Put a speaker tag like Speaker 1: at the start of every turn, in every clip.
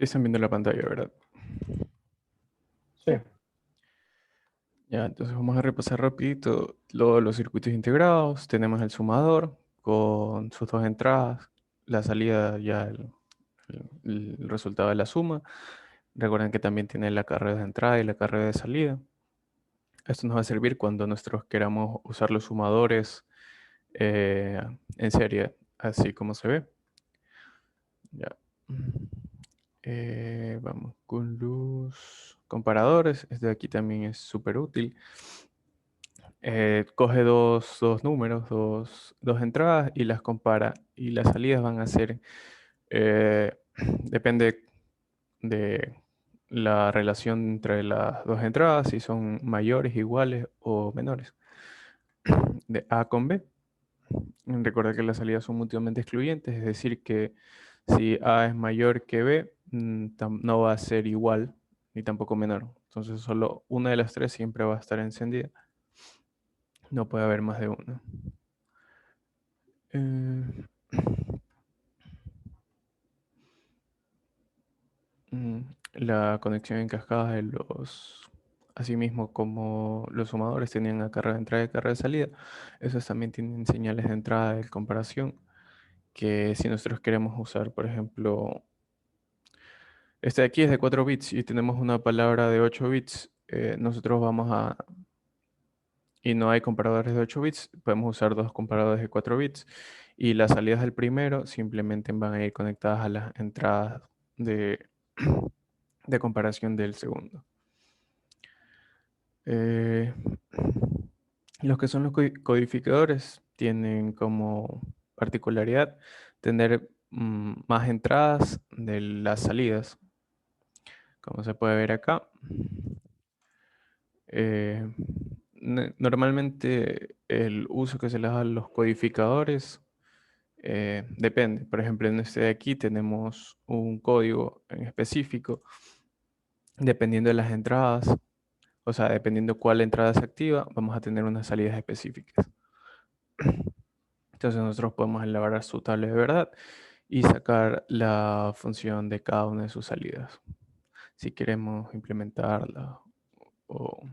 Speaker 1: Están viendo la pantalla, ¿verdad?
Speaker 2: Sí,
Speaker 1: Ya, entonces vamos a repasar rapidito los circuitos integrados. Tenemos el sumador con sus dos entradas, la salida ya el resultado de la suma. Recuerden que también tiene la carrera de entrada y la carrera de salida. Esto nos va a servir cuando nosotros queramos usar los sumadores en serie, así como se ve. Ya. Vamos con los comparadores. Este de aquí también es súper útil. Coge dos números, dos entradas y las compara. Y las salidas van a ser, eh, depende de la relación entre las dos entradas, si son mayores, iguales o menores. De A con B. Recuerda que las salidas son mutuamente excluyentes, es decir, que si A es mayor que B, no va a ser igual ni tampoco menor. Entonces solo una de las tres siempre va a estar encendida. No puede haber más de una. Eh, la conexión en cascada de asimismo como los sumadores tenían a carga de entrada y carga de salida, esos también tienen señales de entrada de comparación que si nosotros queremos usar, por ejemplo, este de aquí es de 4 bits y tenemos una palabra de 8 bits, nosotros vamos a, y no hay comparadores de 8 bits, podemos usar dos comparadores de 4 bits y las salidas del primero simplemente van a ir conectadas a las entradas de, de comparación del segundo. Eh, los que son los codificadores tienen como particularidad tener más entradas de las salidas, como se puede ver acá. Eh, Normalmente el uso que se le da a los codificadores depende. Por ejemplo, en este de aquí tenemos un código en específico dependiendo de las entradas. O sea, dependiendo cuál entrada se activa, vamos a tener unas salidas específicas. Entonces nosotros podemos elaborar su tabla de verdad y sacar la función de cada una de sus salidas. Si queremos implementarla o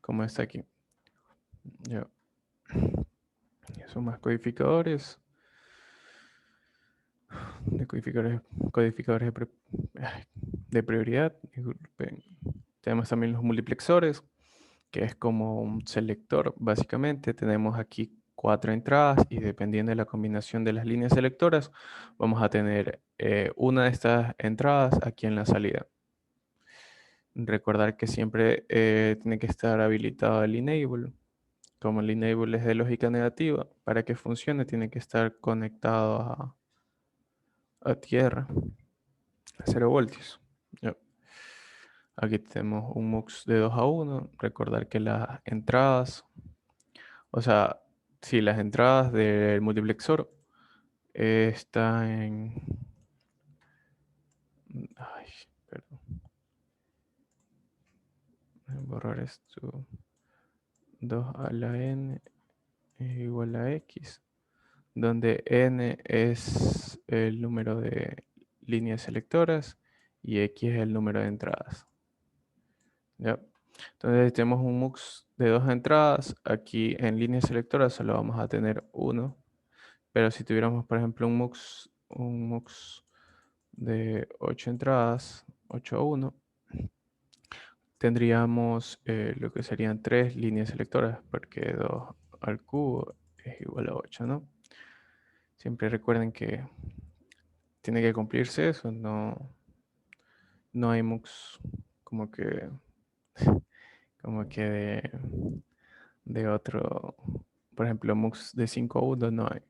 Speaker 1: como está aquí. Ya. Son más codificadores. De codificadores de prioridad. Disculpen. Tenemos también los multiplexores, que es como un selector, básicamente. Tenemos aquí 4 entradas y dependiendo de la combinación de las líneas selectoras, vamos a tener una de estas entradas aquí en la salida. Recordar que siempre tiene que estar habilitado el enable. Como el enable es de lógica negativa, para que funcione tiene que estar conectado a tierra, a 0 voltios. Ya. Aquí tenemos un MUX de 2 a 1. Recordar que las entradas, o sea, si las entradas del multiplexor están en... Ay, perdón. Voy a borrar esto. 2 a la n es igual a x, donde n es el número de líneas selectoras y x es el número de entradas. ¿Ya? Entonces tenemos un MUX de 2 entradas. Aquí en líneas selectoras solo vamos a tener uno. Pero si tuviéramos, por ejemplo, un MUX de 8 entradas, 8 a 1, tendríamos lo que serían 3 líneas selectoras, porque 2 al cubo es igual a 8, ¿no? Siempre recuerden que tiene que cumplirse eso, no hay MUX como que, como que de otro, por ejemplo, MUX de 5 a 1 no hay.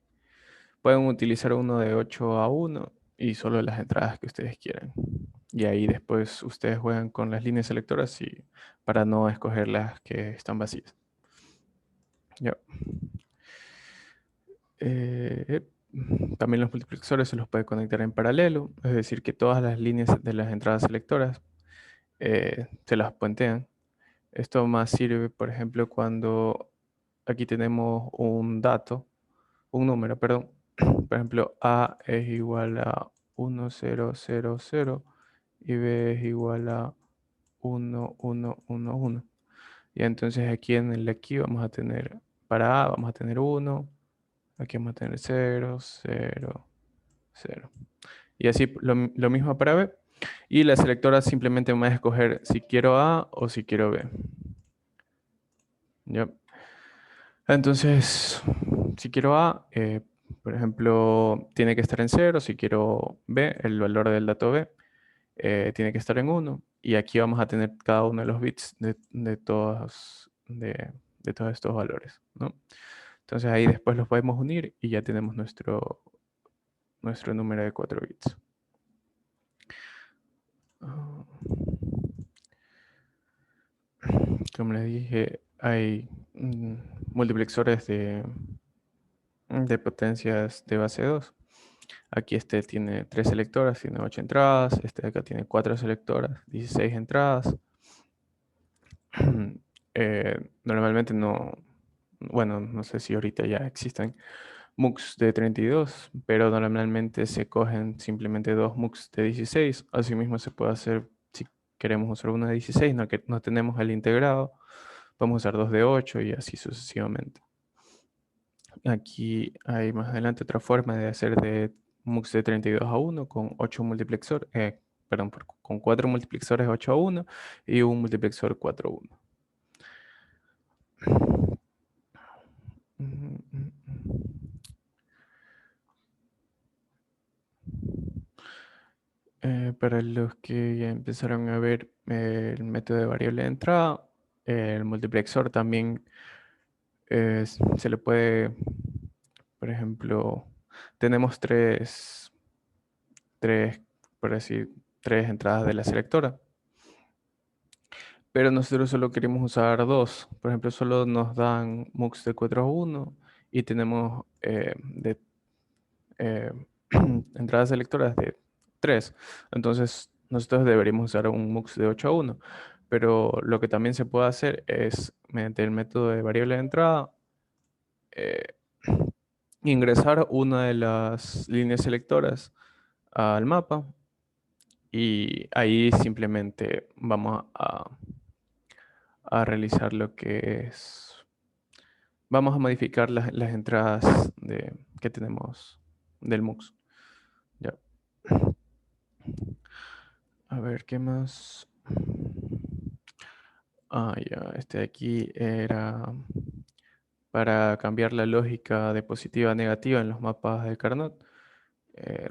Speaker 1: Pueden utilizar uno de 8 a 1 y solo las entradas que ustedes quieran. Y ahí después ustedes juegan con las líneas selectoras y para no escoger las que están vacías. Ya. Eh, También los multiplexores se los puede conectar en paralelo, es decir, que todas las líneas de las entradas selectoras se las puentean. Esto más sirve, por ejemplo, cuando aquí tenemos un dato, un número, perdón. Por ejemplo, A es igual a 1, 0, 0, 0 y B es igual a 1, 1, 1, 1. Y entonces aquí en el aquí vamos a tener, para A vamos a tener 1, aquí vamos a tener 0, 0, 0. Y así lo mismo para B. Y la selectora simplemente me va a escoger si quiero A o si quiero B. ¿Ya? Entonces, si quiero A, por ejemplo, tiene que estar en 0. Si quiero B, el valor del dato B, tiene que estar en 1. Y aquí vamos a tener cada uno de los bits de todos estos valores, ¿no? Entonces ahí después los podemos unir y ya tenemos nuestro número de 4 bits. Como les dije, hay multiplexores de potencias de base 2. Aquí este tiene 3 selectoras, tiene 8 entradas. Este de acá tiene 4 selectoras, 16 entradas. Normalmente no, bueno, no sé si ahorita ya existen MUX de 32, pero normalmente se cogen simplemente dos MUX de 16. Asimismo se puede hacer si queremos usar una de 16, no, que no tenemos el integrado, podemos usar dos de 8 y así sucesivamente. Aquí hay más adelante otra forma de hacer de MUX de 32 a 1 con 8 multiplexores, perdón, con 4 multiplexores 8 a 1 y un multiplexor 4 a 1. Para los que ya empezaron a ver el método de variable de entrada, el multiplexor también se le puede, por ejemplo, tenemos por decir, tres entradas de la selectora, pero nosotros solo queremos usar dos. Por ejemplo, solo nos dan MUX de 4 a 1 y tenemos eh, entradas selectoras de 3. Entonces, nosotros deberíamos usar un MUX de 8 a 1. Pero lo que también se puede hacer es, mediante el método de variable de entrada, eh, ingresar una de las líneas selectoras al mapa y ahí simplemente vamos a realizar lo que es, vamos a modificar las entradas que tenemos del MUX. Ya. A ver, ¿qué más? Ah, ya, este de aquí era para cambiar la lógica de positiva a negativa en los mapas de Carnot.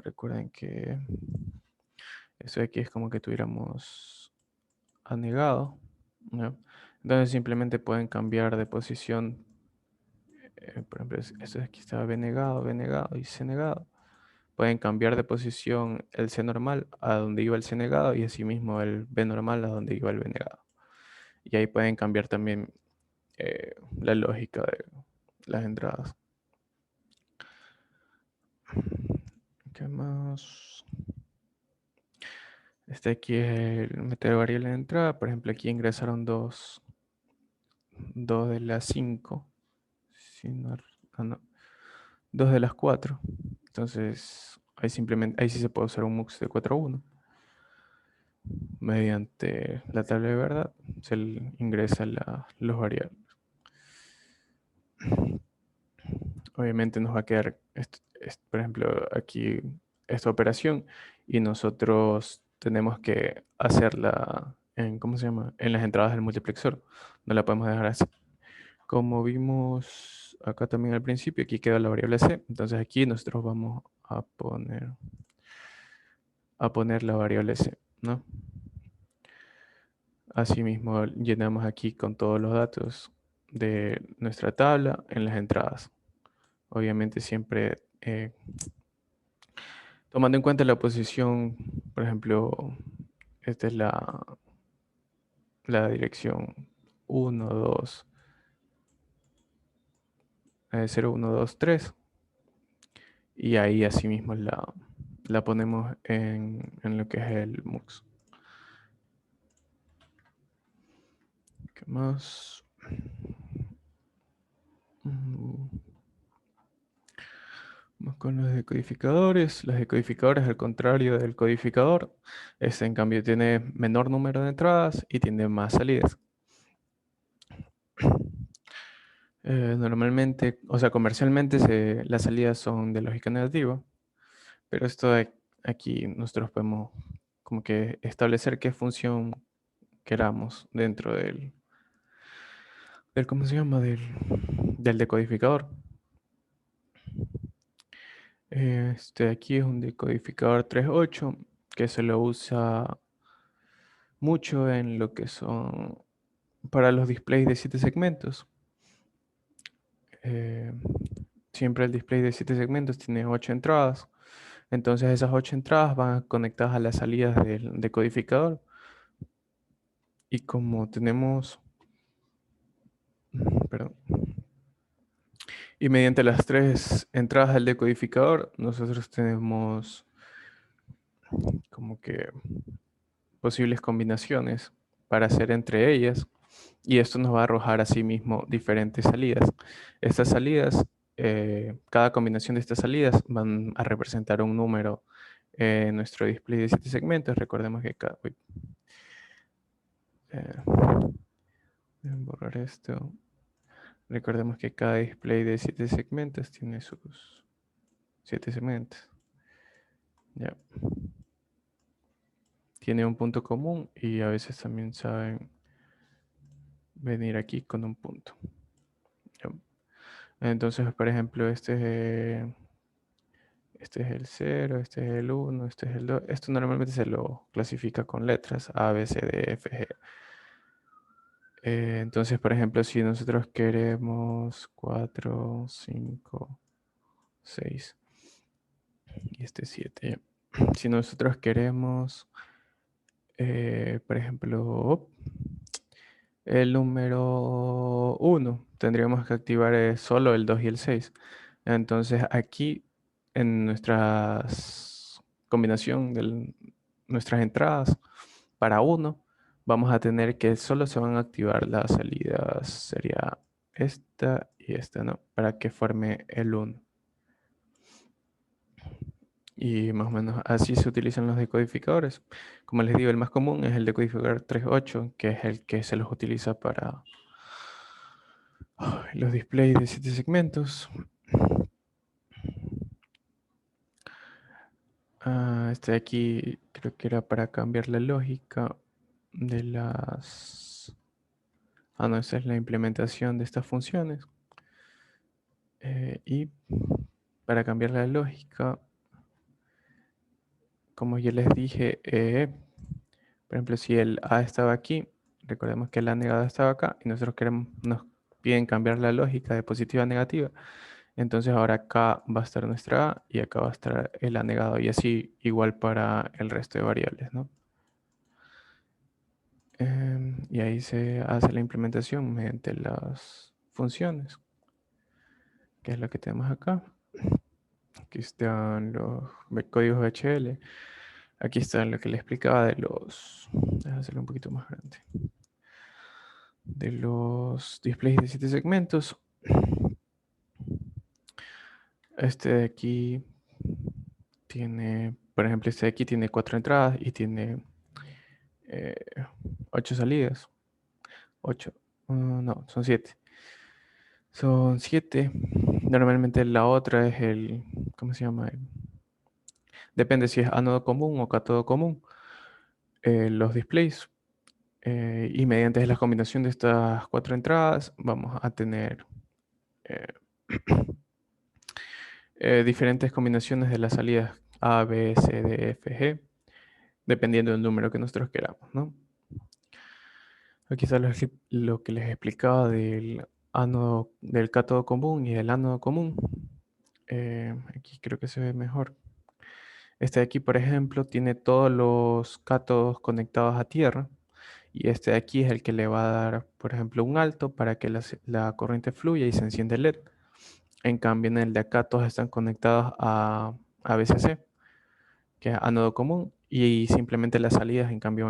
Speaker 1: Recuerden que eso de aquí es como que tuviéramos anegado, ¿no? Entonces simplemente pueden cambiar de posición. Por ejemplo, esto de aquí estaba B negado y C negado. Pueden cambiar de posición el C normal a donde iba el C negado y asimismo el B normal a donde iba el B negado. Y ahí pueden cambiar también la lógica de las entradas. ¿Qué más? Este aquí es el meter variable de entrada. Por ejemplo, aquí ingresaron dos de las 5. Si no, no, dos de las 4. Entonces, ahí sí se puede usar un MUX de 4 a 1. Mediante la tabla de verdad se ingresa los variables. Obviamente nos va a quedar, por ejemplo, aquí esta operación y nosotros tenemos que hacerla en, ¿cómo se llama? En las entradas del multiplexor. No la podemos dejar así. Como vimos acá también al principio, aquí queda la variable C. Entonces aquí nosotros vamos a poner la variable C, ¿no? Asimismo, llenamos aquí con todos los datos de nuestra tabla en las entradas. Obviamente siempre tomando en cuenta la posición, por ejemplo, esta es la dirección 1, 2, 0, 1, 2, 3. Y ahí asimismo la ponemos en lo que es el MUX. ¿Qué más? Vamos con los decodificadores al contrario del codificador, este en cambio tiene menor número de entradas y tiene más salidas. Normalmente, o sea, comercialmente las salidas son de lógica negativa, pero aquí nosotros podemos como que establecer qué función queramos dentro ¿cómo se llama? Del decodificador. Este aquí es un decodificador 3.8 que se lo usa mucho en lo que son para los displays de 7 segmentos. Eh, siempre el display de 7 segmentos tiene 8 entradas. Entonces esas 8 entradas van conectadas a las salidas del decodificador. Y como tenemos, perdón, y mediante las 3 entradas del decodificador, nosotros tenemos como que posibles combinaciones para hacer entre ellas. Y esto nos va a arrojar asimismo diferentes salidas. Estas salidas, cada combinación de estas salidas van a representar un número en nuestro display de 7 segmentos. Recordemos que cada... borrar esto. Recordemos que cada display de 7 segmentos tiene sus 7 segmentos. Ya. Tiene un punto común y a veces también saben venir aquí con un punto. Ya. Entonces, por ejemplo, este es el 0, este es el 1, este es el 2. Esto normalmente se lo clasifica con letras A, B, C, D, F, G. Entonces, por ejemplo, si nosotros queremos 4, 5, 6 y este 7. Si nosotros queremos, por ejemplo, el número 1, tendríamos que activar solo el 2 y el 6. Entonces aquí en nuestras combinación de nuestras entradas para 1, vamos a tener que solo se van a activar las salidas, sería esta y esta, ¿no? Para que forme el 1. Y más o menos así se utilizan los decodificadores. Como les digo, el más común es el decodificador 3.8, que es el que se los utiliza para los displays de 7 segmentos. Este de aquí creo que era para cambiar la lógica de las... no, esa es la implementación de estas funciones. Y para cambiar la lógica, como ya les dije, por ejemplo, si el A estaba aquí, recordemos que el A negado estaba acá y nosotros nos piden cambiar la lógica de positiva a negativa. Entonces ahora acá va a estar nuestra A y acá va a estar el A negado y así igual para el resto de variables, ¿no? Y ahí se hace la implementación mediante las funciones, que es lo que tenemos acá. Aquí están los códigos HL. Aquí está lo que le explicaba de los... Déjame hacerlo un poquito más grande. De los displays de 7 segmentos. Este de aquí tiene, por ejemplo, este de aquí tiene 4 entradas y tiene 8 salidas. 8, no, son 7. Son 7. Normalmente la otra es ¿cómo se llama? Depende si es ánodo común o cátodo común. Los displays. Y mediante la combinación de estas 4 entradas vamos a tener eh, diferentes combinaciones de las salidas A, B, C, D, F, G, dependiendo del número que nosotros queramos, ¿no? Aquí está lo que les explicaba del cátodo común y del ánodo común. Aquí creo que se ve mejor. Este de aquí, por ejemplo, tiene todos los cátodos conectados a tierra. Y este de aquí es el que le va a dar, por ejemplo, un alto para que la corriente fluya y se enciende el LED. En cambio, en el de acá todos están conectados a VCC, que es ánodo común. Y simplemente las salidas, en cambio,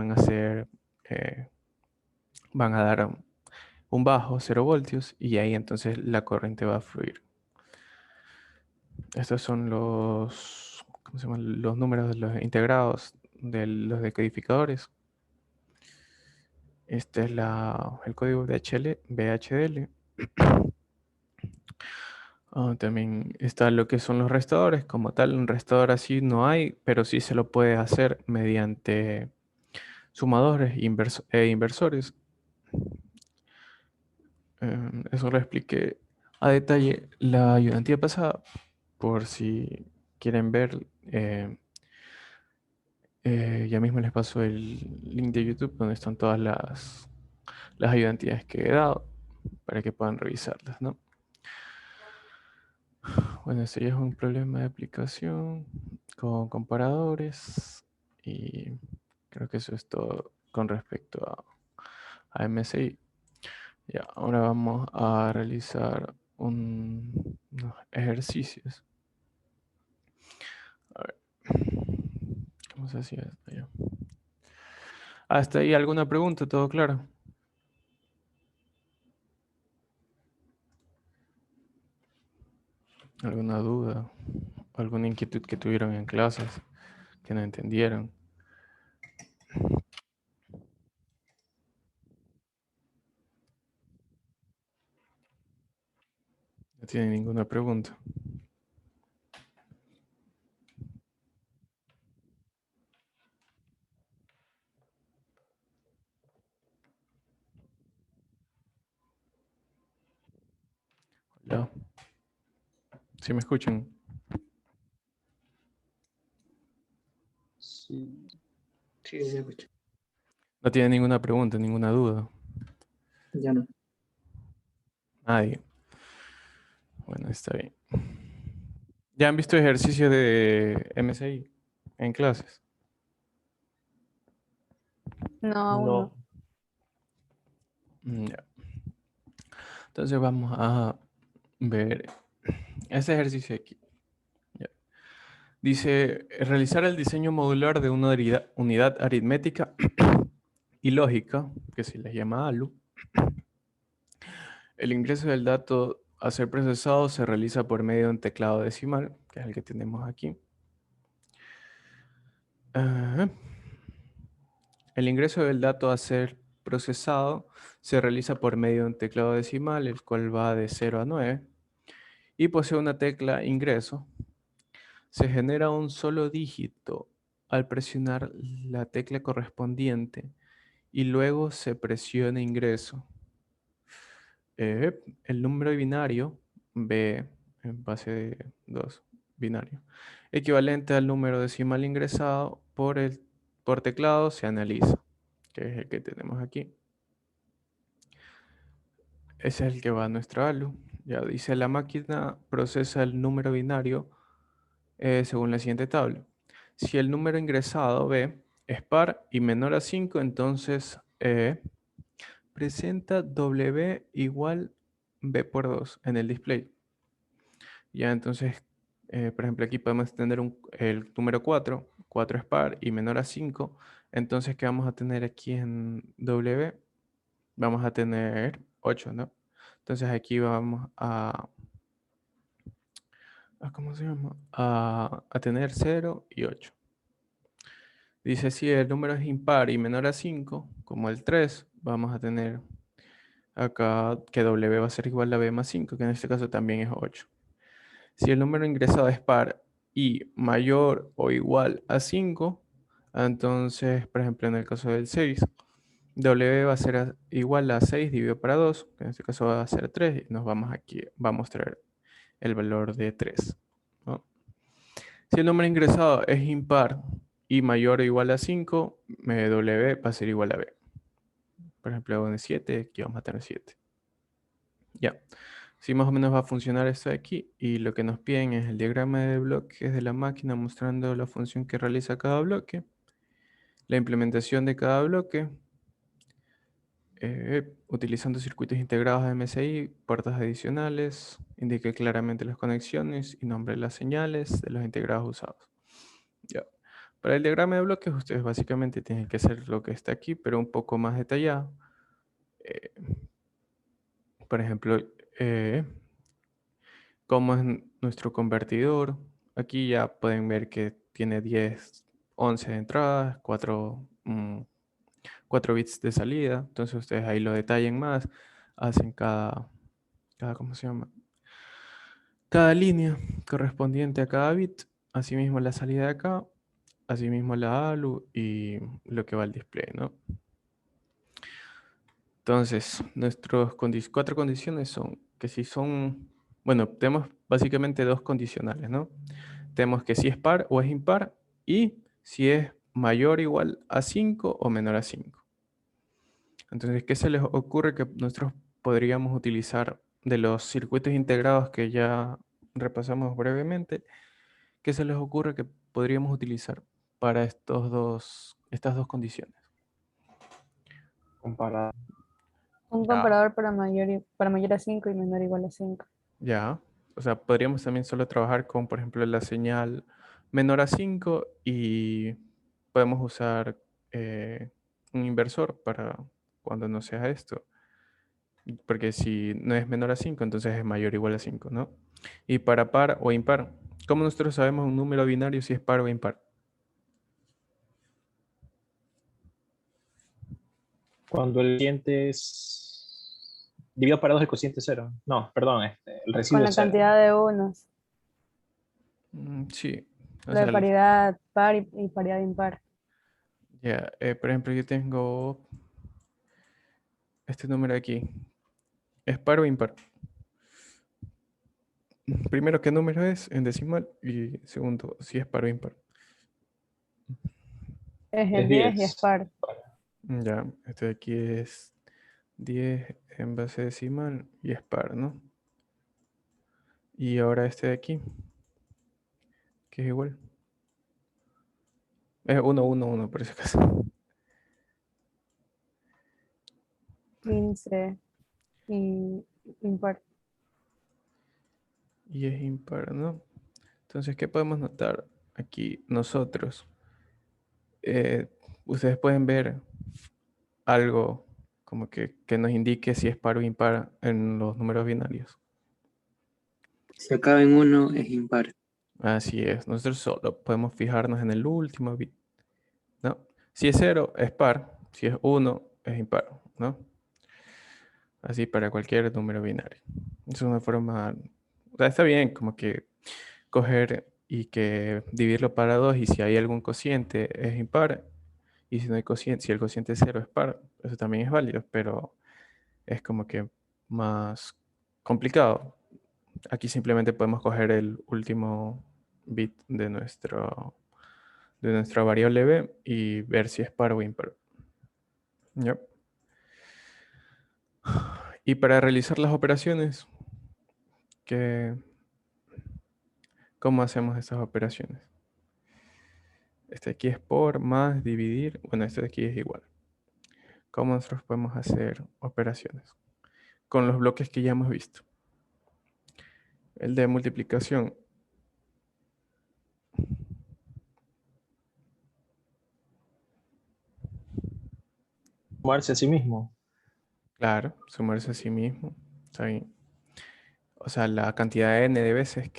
Speaker 1: van a dar un bajo, 0 voltios. Y ahí entonces la corriente va a fluir. Estos son los, ¿cómo se llaman? Los números de los integrados de los decodificadores. Este es el código VHDL. También está lo que son los restadores. Como tal, un restador así no hay, pero sí se lo puede hacer mediante sumadores e inversores. Eso lo expliqué a detalle la ayudantía pasada, por si quieren ver. Ya mismo les paso el link de YouTube donde están todas las ayudantías que he dado para que puedan revisarlas, ¿no? Bueno, este ya es un problema de aplicación con comparadores y creo que eso es todo con respecto a MSI. Ya, ahora vamos a realizar unos ejercicios. A ver, ¿cómo se hacía esto ya? ¿Hasta ahí alguna pregunta? ¿Todo claro? ¿Alguna duda? ¿Alguna inquietud que tuvieron en clases que no entendieron? No tienen ninguna pregunta. ¿Ya? ¿Sí me escuchan?
Speaker 2: Sí, sí, se escucha.
Speaker 1: No tienen ninguna pregunta, ninguna duda.
Speaker 2: Ya no.
Speaker 1: Nadie. Bueno, está bien. ¿Ya han visto ejercicios de MSI en clases?
Speaker 3: No, aún no.
Speaker 2: No.
Speaker 1: Ya. Entonces vamos a ver este ejercicio aquí. Ya. Dice, realizar el diseño modular de una unidad aritmética y lógica, que se les llama ALU. El ingreso del dato a ser procesado se realiza por medio de un teclado decimal, que es el que tenemos aquí. Ajá. El ingreso del dato a ser procesado se realiza por medio de un teclado decimal, el cual va de 0 a 9, y posee una tecla ingreso. Se genera un solo dígito al presionar la tecla correspondiente y luego se presiona ingreso. El número binario, B en base de 2, binario, equivalente al número decimal ingresado por teclado, se analiza, que es el que tenemos aquí. Ese es el que va a nuestra ALU. Ya dice, la máquina procesa el número binario según la siguiente tabla. Si el número ingresado B es par y menor a 5, entonces presenta W igual B por 2 en el display. Ya entonces, por ejemplo, aquí podemos tener el número 4. 4 es par y menor a 5. Entonces, ¿qué vamos a tener aquí en W? Vamos a tener 8, ¿no? Entonces aquí vamos ¿cómo se llama? A tener 0 y 8. Dice, si el número es impar y menor a 5, como el 3, vamos a tener acá que W va a ser igual a B más 5, que en este caso también es 8. Si el número ingresado es par y mayor o igual a 5, entonces, por ejemplo, en el caso del 6, W va a ser igual a 6 dividido para 2, que en este caso va a ser 3, y nos vamos aquí, va a mostrar el valor de 3, ¿no? Si el número ingresado es impar y mayor o igual a 5, W va a ser igual a B. Por ejemplo, en 7, aquí vamos a tener 7. Ya. Sí, más o menos va a funcionar esto de aquí, y lo que nos piden es el diagrama de bloques de la máquina mostrando la función que realiza cada bloque, la implementación de cada bloque, utilizando circuitos integrados de MSI, puertas adicionales, indique claramente las conexiones y nombre las señales de los integrados usados. Ya. Para el diagrama de bloques, ustedes básicamente tienen que hacer lo que está aquí, pero un poco más detallado. Por ejemplo, cómo es nuestro convertidor. Aquí ya pueden ver que tiene 10, 11 de entrada, 4 bits de salida. Entonces ustedes ahí lo detallen más, hacen ¿cómo se llama? Cada línea correspondiente a cada bit, asimismo la salida de acá, asimismo la ALU y lo que va al display, ¿no? Entonces, nuestras 4 condiciones son que si son, bueno, tenemos básicamente 2 condicionales, ¿no? Tenemos que si es par o es impar y si es mayor o igual a 5 o menor a 5. Entonces, ¿qué se les ocurre que nosotros podríamos utilizar de los circuitos integrados que ya repasamos brevemente? ¿Qué se les ocurre que podríamos utilizar para estas dos condiciones?
Speaker 3: Comparar.
Speaker 4: Un
Speaker 1: Ya.
Speaker 4: comparador para mayor a 5 y menor o igual a 5.
Speaker 1: Ya. O sea, podríamos también solo trabajar con, por ejemplo, la señal menor a 5 y podemos usar un inversor para cuando no sea esto. Porque si no es menor a 5, entonces es mayor o igual a 5, ¿no? Y para par o impar, ¿cómo nosotros sabemos un número binario si es par o impar?
Speaker 3: Cuando el cociente es dividido para 2 el cociente es 0. No, perdón, el residuo
Speaker 4: Con la
Speaker 3: es 0.
Speaker 4: cantidad de unos.
Speaker 1: Sí. O
Speaker 4: Lo
Speaker 1: sea,
Speaker 4: de paridad par y paridad impar.
Speaker 1: ya, por ejemplo, yo tengo este número aquí. ¿Es par o impar? Primero, ¿qué número es en decimal? Y segundo, si es par o impar.
Speaker 4: Es
Speaker 3: Es
Speaker 4: el 10 y es
Speaker 3: 10.
Speaker 4: par.
Speaker 1: Ya, este de aquí es 10 en base decimal y es par, ¿no? Y ahora este de aquí, que es igual. Es 1, 1, 1, por si acaso.
Speaker 4: 15 y impar.
Speaker 1: Y es impar, ¿no? Entonces, ¿qué podemos notar aquí nosotros? Eh, Ustedes pueden ver algo como que nos indique si es par o impar en los números binarios.
Speaker 2: Si acaba en 1 es impar.
Speaker 1: Así es, nosotros solo podemos fijarnos en el último bit, ¿no? Si es 0 es par, si es 1 es impar, ¿no? Así para cualquier número binario. Es una forma, o sea, está bien como que coger y que dividirlo para 2 y si hay algún cociente es impar y si no hay cociente, si el cociente es 0 es par, eso también es válido, pero es como que más complicado. Aquí simplemente podemos coger el último bit de nuestra variable b y ver si es par o impar. Yep. Y para realizar las operaciones, ¿cómo hacemos estas operaciones? Este aquí es por, más, dividir. Bueno, este de aquí es igual. ¿Cómo nosotros podemos hacer operaciones? Con los bloques que ya hemos visto. El de multiplicación.
Speaker 3: Sumarse a sí mismo.
Speaker 1: Claro, sumarse a sí mismo. Está bien. O sea, la cantidad de n de veces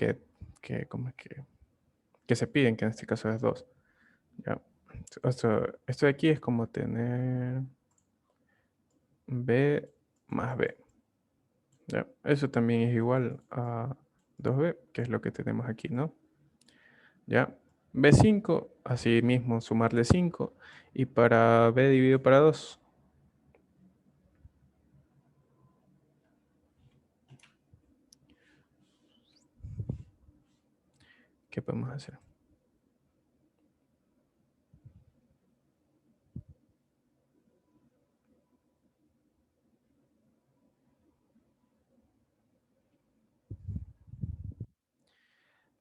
Speaker 1: como es que se piden, que en este caso es 2. ¿Ya? Esto de aquí es como tener b más b. ¿Ya? Eso también es igual a 2b, que es lo que tenemos aquí, ¿no? ¿Ya? B5, así mismo sumarle 5. Y para b dividido para 2, ¿qué podemos hacer?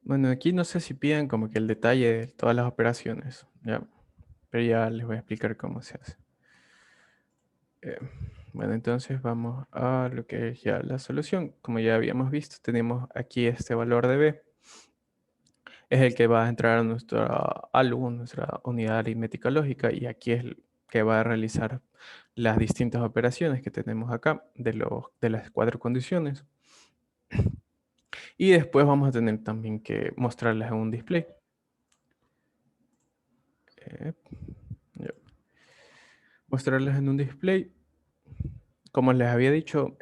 Speaker 1: Bueno, aquí no sé si piden como que el detalle de todas las operaciones, ¿ya? Pero ya les voy a explicar cómo se hace. Bueno, entonces vamos a lo que es ya la solución. Como ya habíamos visto, tenemos aquí este valor de b. Es el que va a entrar a nuestra ALU, nuestra unidad aritmética lógica, y aquí es el que va a realizar las distintas operaciones que tenemos acá de las 4 condiciones. Y después vamos a tener también que mostrarlas en un display. Ya. Mostrarlas en un display. Como les había dicho,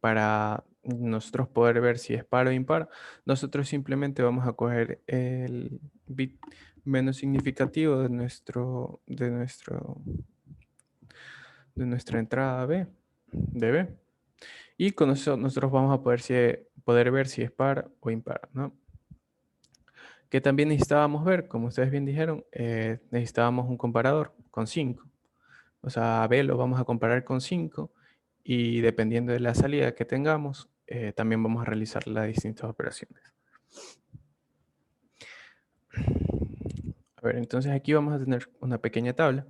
Speaker 1: para nosotros poder ver si es par o impar, nosotros simplemente vamos a coger el bit menos significativo de nuestra entrada B, de B. Y con eso nosotros vamos a poder ver si es par o impar, ¿no? Que también necesitábamos ver, como ustedes bien dijeron, necesitábamos un comparador con 5. O sea, a B lo vamos a comparar con 5 y dependiendo de la salida que tengamos, también vamos a realizar las distintas operaciones. A ver, entonces aquí vamos a tener una pequeña tabla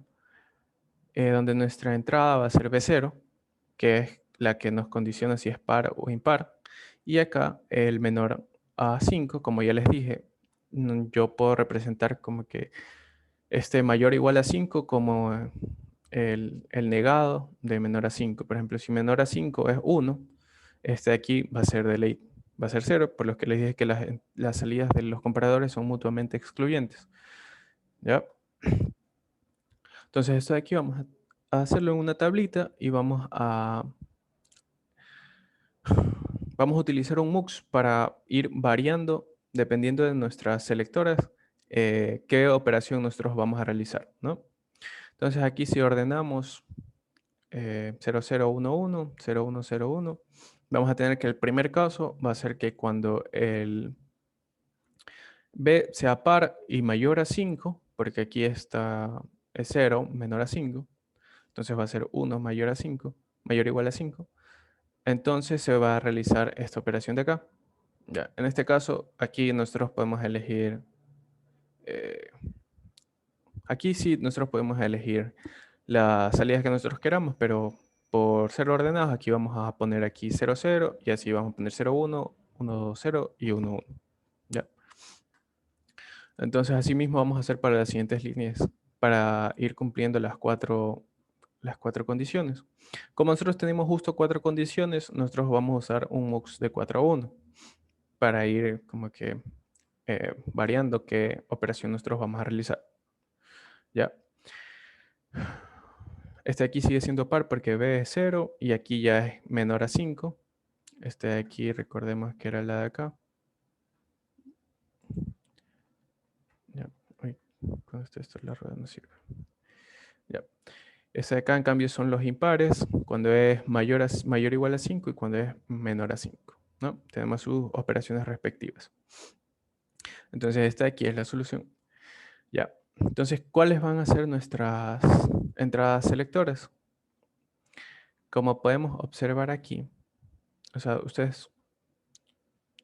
Speaker 1: donde nuestra entrada va a ser B0, que es la que nos condiciona si es par o impar. Y acá el menor a 5, como ya les dije, yo puedo representar como que este mayor o igual a 5 como el negado de menor a 5. Por ejemplo, si menor a 5 es 1, este de aquí va a ser de ley, va a ser 0, por lo que les dije que las salidas de los comparadores son mutuamente excluyentes. ¿Ya? Entonces esto de aquí vamos a hacerlo en una tablita y vamos a utilizar un MUX para ir variando, dependiendo de nuestras selectoras, qué operación nosotros vamos a realizar, ¿no? Entonces aquí si ordenamos 0011, 0101, vamos a tener que el primer caso va a ser que cuando el B sea par y mayor a 5, porque aquí está es 0 menor a 5, entonces va a ser 1 mayor a 5, mayor o igual a 5, entonces se va a realizar esta operación de acá. Ya, en este caso, aquí nosotros podemos elegir, aquí sí nosotros podemos elegir las salidas que nosotros queramos, pero por ser ordenados, aquí vamos a poner aquí 0, 0 y así vamos a poner 0, 1, 1, 0 y 1, 1. ¿Ya? Entonces, así mismo vamos a hacer para las siguientes líneas, para ir cumpliendo las cuatro condiciones. Como nosotros tenemos justo 4 condiciones, nosotros vamos a usar un MUX de 4 a 1 para ir como que variando qué operación nosotros vamos a realizar. Ya. Este de aquí sigue siendo par porque B es 0 y aquí ya es menor a 5. Este de aquí recordemos que era la de acá. Ya. Uy, con esto la rueda no sirve. Ya. Este de acá en cambio son los impares cuando es mayor o igual a 5 y cuando es menor a 5. ¿No? Tenemos sus operaciones respectivas. Entonces esta de aquí es la solución. Ya. Entonces, ¿cuáles van a ser nuestras entradas selectoras? Como podemos observar aquí, o sea, ustedes,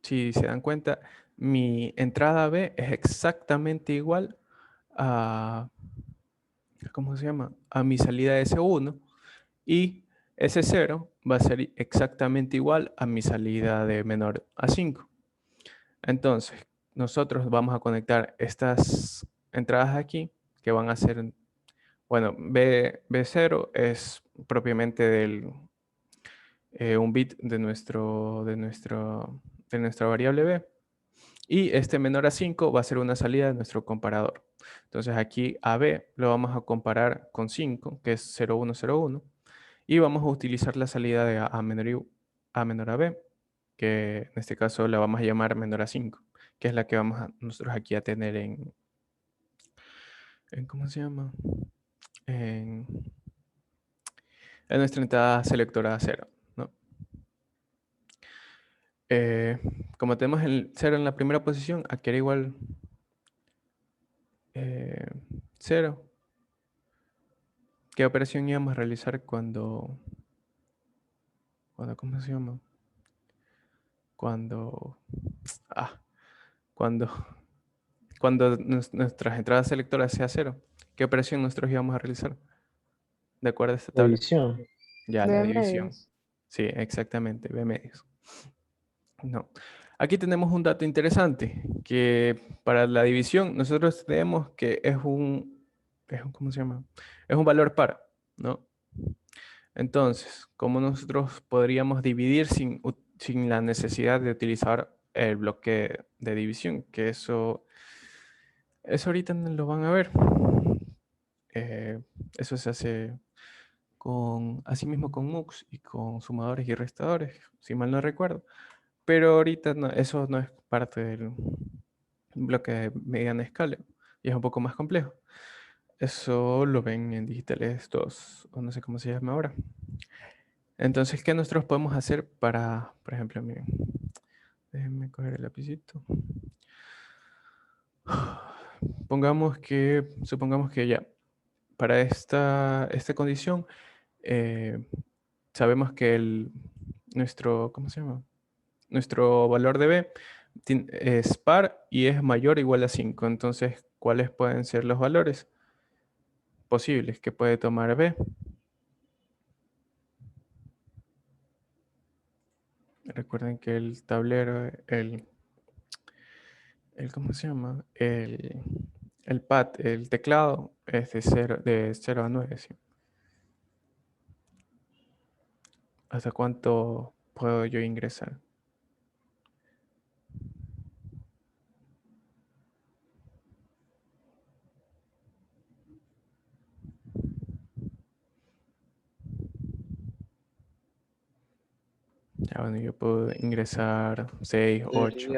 Speaker 1: si se dan cuenta, mi entrada B es exactamente igual a, ¿cómo se llama? A mi salida S1 y S0 va a ser exactamente igual a mi salida de menor a 5. Entonces, nosotros vamos a conectar estas entradas aquí que van a ser, bueno, B0 es propiamente un bit de nuestra variable B. Y este menor a 5 va a ser una salida de nuestro comparador. Entonces aquí a B lo vamos a comparar con 5, que es 0101. Y vamos a utilizar la salida de A menor a B, que en este caso la vamos a llamar menor a 5, que es la que vamos nosotros aquí a tener en ¿cómo se llama? En nuestra entrada selectora 0. ¿no? Como tenemos el 0 en la primera posición, aquí era igual 0. ¿Qué operación íbamos a realizar cuando ¿cómo se llama? Cuando nuestras entradas selectoras sea 0. ¿Qué operación nosotros íbamos a realizar? ¿De acuerdo a esta
Speaker 3: La
Speaker 1: tabla?
Speaker 3: división.
Speaker 1: Ya, la
Speaker 4: B
Speaker 1: división.
Speaker 4: medios.
Speaker 1: Sí, exactamente, B medios. No. Aquí tenemos un dato interesante, que para la división nosotros tenemos que es un ¿cómo se llama? Es un valor par, ¿no? Entonces, ¿cómo nosotros podríamos dividir sin la necesidad de utilizar el bloque de división, que eso ahorita no lo van a ver. Eso se hace así mismo con MUX y con sumadores y restadores, si mal no recuerdo. Pero ahorita eso no es parte del bloque de mediana escala y es un poco más complejo. Eso lo ven en Digitales 2 o no sé cómo se llama ahora. Entonces, ¿qué nosotros podemos hacer para, por ejemplo, miren, déjenme coger el lapicito. Supongamos que ya, para esta condición, sabemos que ¿cómo se llama? Nuestro valor de B es par y es mayor o igual a 5. Entonces, ¿cuáles pueden ser los valores posibles que puede tomar B? Recuerden que el tablero, ¿cómo se llama? El pad, el teclado es de 0 a 9. ¿Sí? ¿Hasta cuánto puedo yo ingresar? Ya, bueno, yo puedo ingresar 6, 8.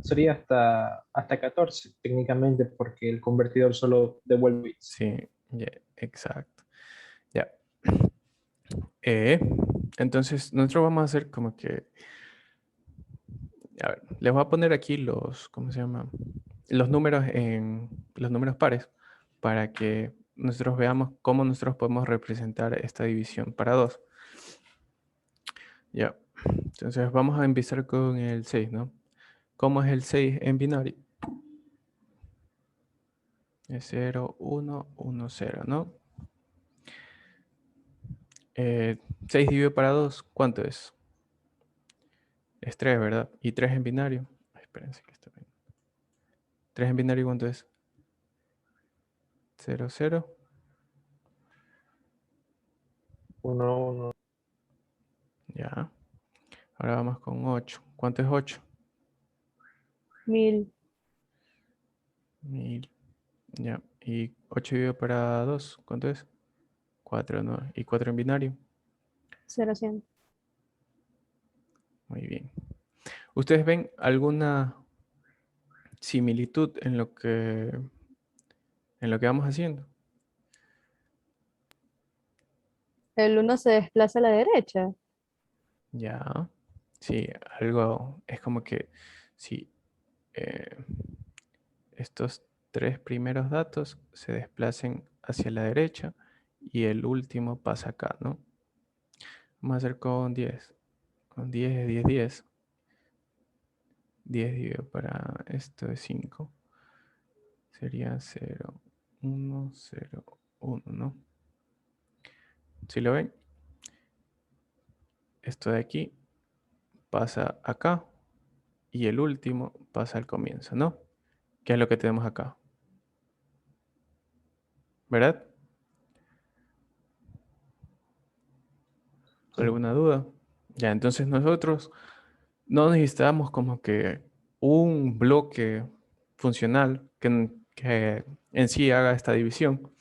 Speaker 3: Sería hasta 14 técnicamente, porque el convertidor solo devuelve bits.
Speaker 1: Sí, ya, exacto. Ya. Eh, entonces, nosotros vamos a hacer como que... A ver, les voy a poner aquí ¿cómo se llama? Los números pares para que nosotros veamos cómo nosotros podemos representar esta división para 2. Ya. Entonces vamos a empezar con el 6, ¿no? ¿Cómo es el 6 en binario? Es 0, 1, 1, 0, ¿no? 6 dividido para 2, ¿cuánto es? Es 3, ¿verdad? Y 3 en binario. Espérense que está bien. 3 en binario, ¿cuánto es? 0, 0.
Speaker 3: 1, 1.
Speaker 1: Ya. Ahora vamos con 8. ¿Cuánto es 8?
Speaker 4: 1000.
Speaker 1: 1000. Ya. Y 8 dividido para 2, ¿cuánto es? 4, ¿no? Y 4 en binario.
Speaker 4: 0, 100.
Speaker 1: Muy bien. ¿Ustedes ven alguna similitud en lo que vamos haciendo?
Speaker 4: El 1 se desplaza a la derecha.
Speaker 1: Ya. Sí, algo es como que si estos 3 primeros datos se desplacen hacia la derecha y el último pasa acá, ¿no? Vamos a hacer con 10. Con 10 es 10, 10. 10 dividido para esto es 5. Sería 0, 1, 0, 1, ¿no? ¿Sí lo ven? Esto de aquí pasa acá y el último pasa al comienzo, ¿no? ¿Qué es lo que tenemos acá? ¿Verdad? ¿Alguna duda? Ya, entonces nosotros no necesitamos como que un bloque funcional que en sí haga esta división.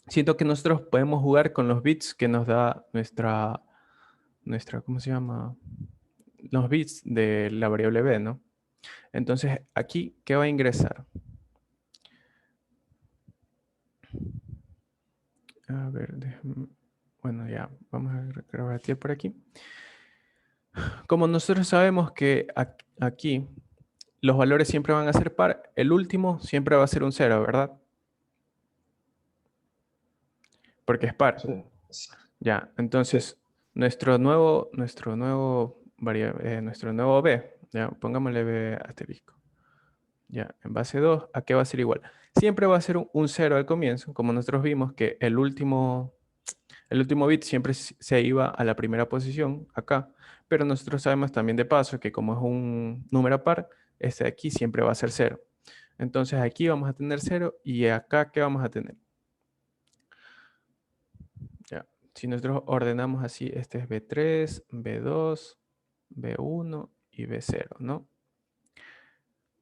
Speaker 1: Siento que nosotros podemos jugar con los bits que nos da ¿cómo se llama? Los bits de la variable b, ¿no? Entonces, aquí, ¿qué va a ingresar? A ver, bueno, ya, vamos a rebatir por aquí. Como nosotros sabemos que aquí los valores siempre van a ser par, el último siempre va a ser un 0, ¿verdad? Porque es par.
Speaker 3: Sí.
Speaker 1: Ya, entonces nuestro nuevo B, ya, pongámosle B asterisco. Ya, en base 2, ¿a qué va a ser igual? Siempre va a ser un 0 al comienzo, como nosotros vimos que el último bit siempre se iba a la primera posición, acá, pero nosotros sabemos también de paso que como es un número par, este de aquí siempre va a ser 0. Entonces aquí vamos a tener 0 y acá, ¿qué vamos a tener? Ya. Si nosotros ordenamos así, este es B3, B2, B1 y y B0, ¿no?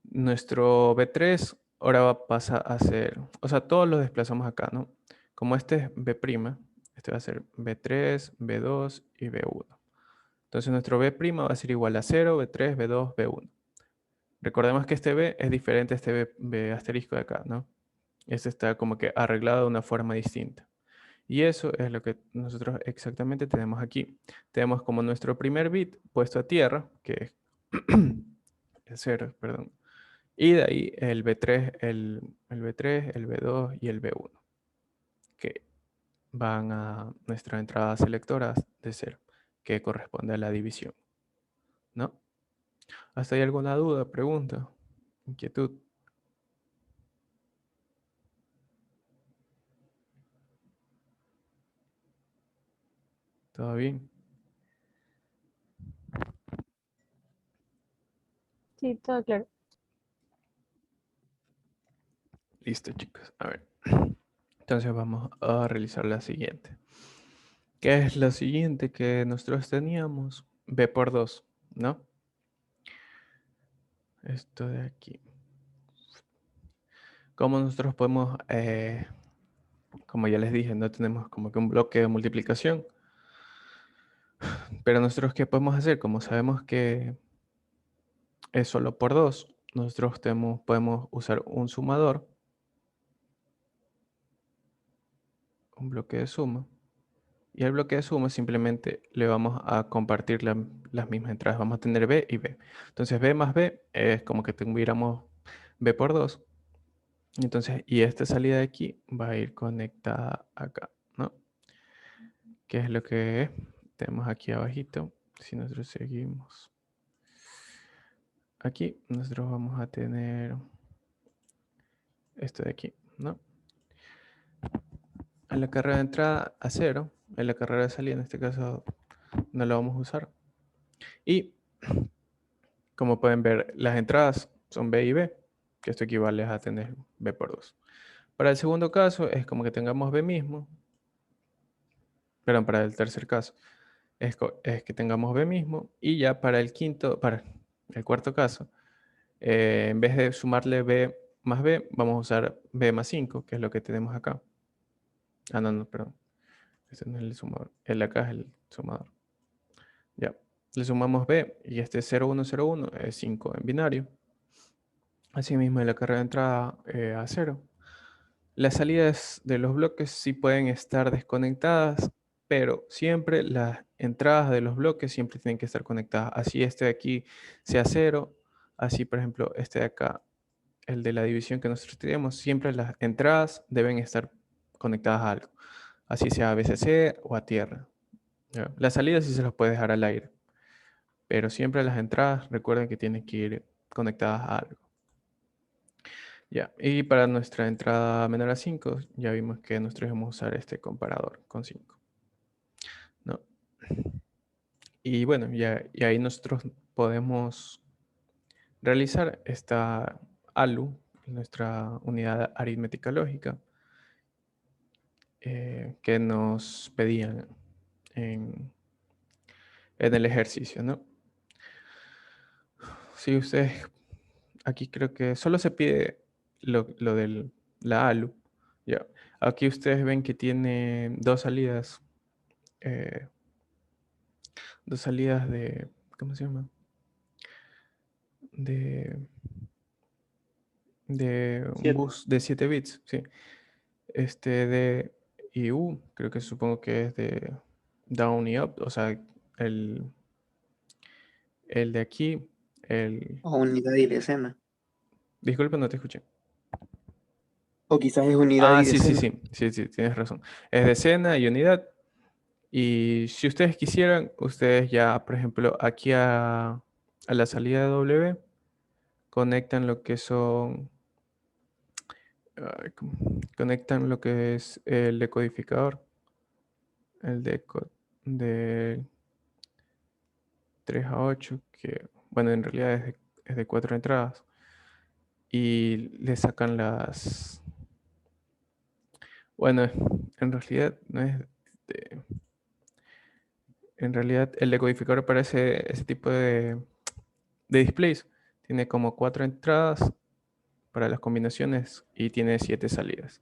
Speaker 1: Nuestro B3 ahora pasa a ser, o sea, todos los desplazamos acá, ¿no? Como este es B', este va a ser B3, B2 y B1. Entonces nuestro B' va a ser igual a 0, B3, B2, B1. Recordemos que este B es diferente a este B asterisco de acá, ¿no? Este está como que arreglado de una forma distinta. Y eso es lo que nosotros exactamente tenemos aquí. Tenemos como nuestro primer bit puesto a tierra, que es el 0, perdón. Y de ahí el B3, el B3, el B2 y el B1, que van a nuestras entradas selectoras de 0, que corresponde a la división, ¿no? ¿Hasta ahí alguna duda, pregunta, inquietud? ¿Todo bien?
Speaker 4: Sí, todo claro.
Speaker 1: Listo, chicos. A ver. Entonces vamos a realizar la siguiente. ¿Qué es lo siguiente que nosotros teníamos? B por 2, ¿no? Esto de aquí. ¿Cómo nosotros podemos, como ya les dije, no tenemos como que un bloque de multiplicación? Pero nosotros, ¿qué podemos hacer? Como sabemos que es solo por 2, nosotros podemos usar un sumador, un bloque de suma. Y al bloque de suma simplemente le vamos a compartir las mismas entradas. Vamos a tener B y B. Entonces B más B es como que tuviéramos B por 2. Entonces, y esta salida de aquí va a ir conectada acá, ¿no? ¿Qué es lo que tenemos aquí abajito? Si nosotros seguimos aquí, nosotros vamos a tener esto de aquí, ¿no? En la carrera de entrada a 0, en la carrera de salida en este caso no lo vamos a usar. Y como pueden ver, las entradas son B y B, que esto equivale a tener B por 2. Para el segundo caso es como que tengamos B mismo, perdón, para el tercer caso es que tengamos B mismo, y ya para el cuarto caso, en vez de sumarle B más B, vamos a usar B más 5, que es lo que tenemos acá. Ah, no, perdón. Este no es el sumador. El de acá es el sumador. Ya. Le sumamos B y este 0101 es 5 en binario. Asimismo, en la carrera de entrada a 0. Las salidas de los bloques sí pueden estar desconectadas, pero siempre las entradas de los bloques siempre tienen que estar conectadas. Así este de aquí sea 0, así por ejemplo este de acá, el de la división que nosotros tenemos, siempre las entradas deben estar conectadas a algo. Así sea a BCC o a tierra. ¿Ya? Las salidas sí se las puede dejar al aire, pero siempre las entradas recuerden que tienen que ir conectadas a algo. Ya, y para nuestra entrada menor a 5, ya vimos que nosotros vamos a usar este comparador con 5, ¿no? Y bueno, y ahí nosotros podemos realizar esta ALU, nuestra unidad aritmética lógica, que nos pedían en el ejercicio, ¿no? Si ustedes, aquí creo que solo se pide lo de la ALU, ya. Aquí ustedes ven que tiene dos salidas de, ¿cómo se llama? De un
Speaker 3: 7.
Speaker 1: bus de 7 bits, sí. Este de IU, creo que supongo que es de down y up, o sea, el, el de aquí,
Speaker 2: O unidad y decena.
Speaker 1: disculpa, no te escuché.
Speaker 2: O quizás es unidad
Speaker 1: Ah,
Speaker 2: y
Speaker 1: sí, sí,
Speaker 2: decena.
Speaker 1: sí, tienes razón. Es decena y unidad. Y si ustedes quisieran, ustedes ya, por ejemplo, aquí a la salida de W, conectan lo que son, conectan lo que es el decodificador, el de 3 a 8, que bueno, en realidad es de 4 entradas, y le sacan bueno, en realidad no es en realidad el decodificador para ese tipo de displays. Tiene como 4 entradas para las combinaciones y tiene 7 salidas.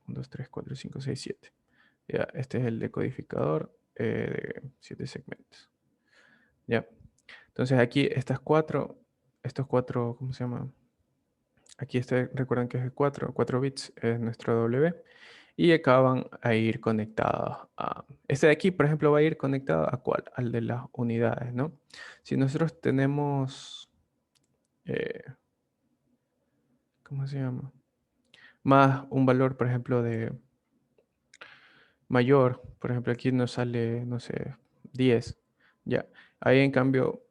Speaker 1: 1, 2, 3, 4, 5, 6, 7. Ya, este es el decodificador de 7 segmentos. Ya. Entonces aquí estos cuatro, ¿cómo se llama? Aquí recuerden que es el 4 bits, es nuestro W. Y acá van a ir conectados a... Este de aquí, por ejemplo, va a ir conectado ¿a cuál? Al de las unidades, ¿no? Si nosotros tenemos... ¿cómo se llama? Más un valor, por ejemplo, de mayor. Por ejemplo, aquí nos sale, no sé, 10. Ya. Ahí, en cambio,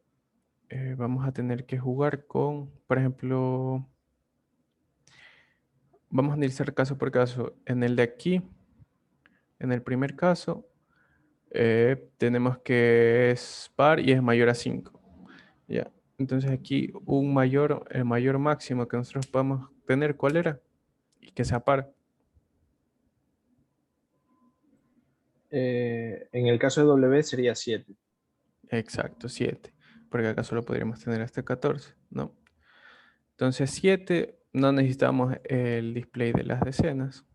Speaker 1: vamos a tener que jugar con, por ejemplo... Vamos a analizar caso por caso. En el de aquí, en el primer caso, tenemos que es par y es mayor a 5. ¿Ya? Entonces aquí el mayor máximo que nosotros podemos tener, ¿cuál era? Y que sea par.
Speaker 3: En el caso de W sería 7.
Speaker 1: Exacto, 7. Porque acá solo podríamos tener hasta 14, ¿no? Entonces 7, no necesitamos el display de las decenas.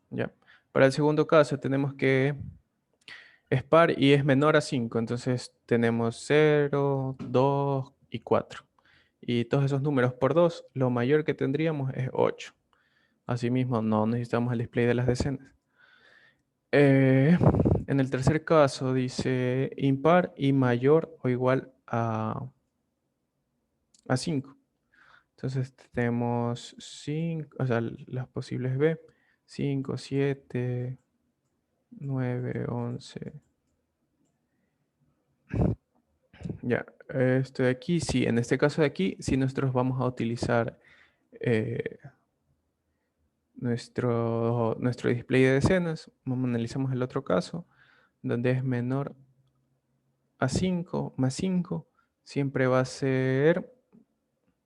Speaker 1: ¿Ya? Para el segundo caso tenemos que es par y es menor a 5. Entonces tenemos 0, 2 y 4. Y todos esos números por 2, lo mayor que tendríamos es 8. Asimismo, no necesitamos el display de las decenas. En el tercer caso dice impar y mayor o igual a 5. Entonces tenemos 5, o sea, las posibles B, 5, 7, 9, 11. Ya, esto de aquí, sí, en este caso de aquí, sí nosotros vamos a utilizar nuestro display de decenas. Analizamos el otro caso, donde es menor a 5 más 5, siempre va a ser,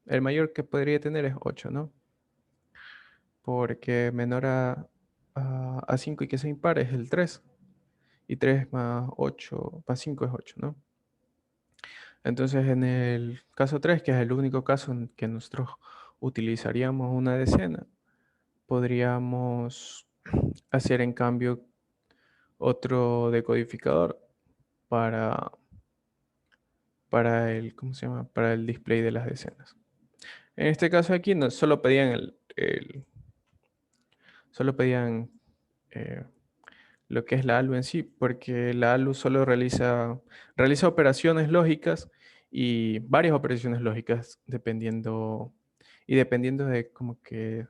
Speaker 1: el mayor que podría tener es 8, ¿no? Porque menor a 5 y que sea impar es el 3. Y 3 más 8, más 5 es 8, ¿no? Entonces en el caso 3, que es el único caso en que nosotros utilizaríamos una decena, podríamos hacer en cambio otro decodificador para el, ¿cómo se llama? Para el display de las decenas. En este caso aquí no, solo pedían solo pedían lo que es la ALU en sí, porque la ALU solo realiza operaciones lógicas y varias operaciones lógicas dependiendo de como que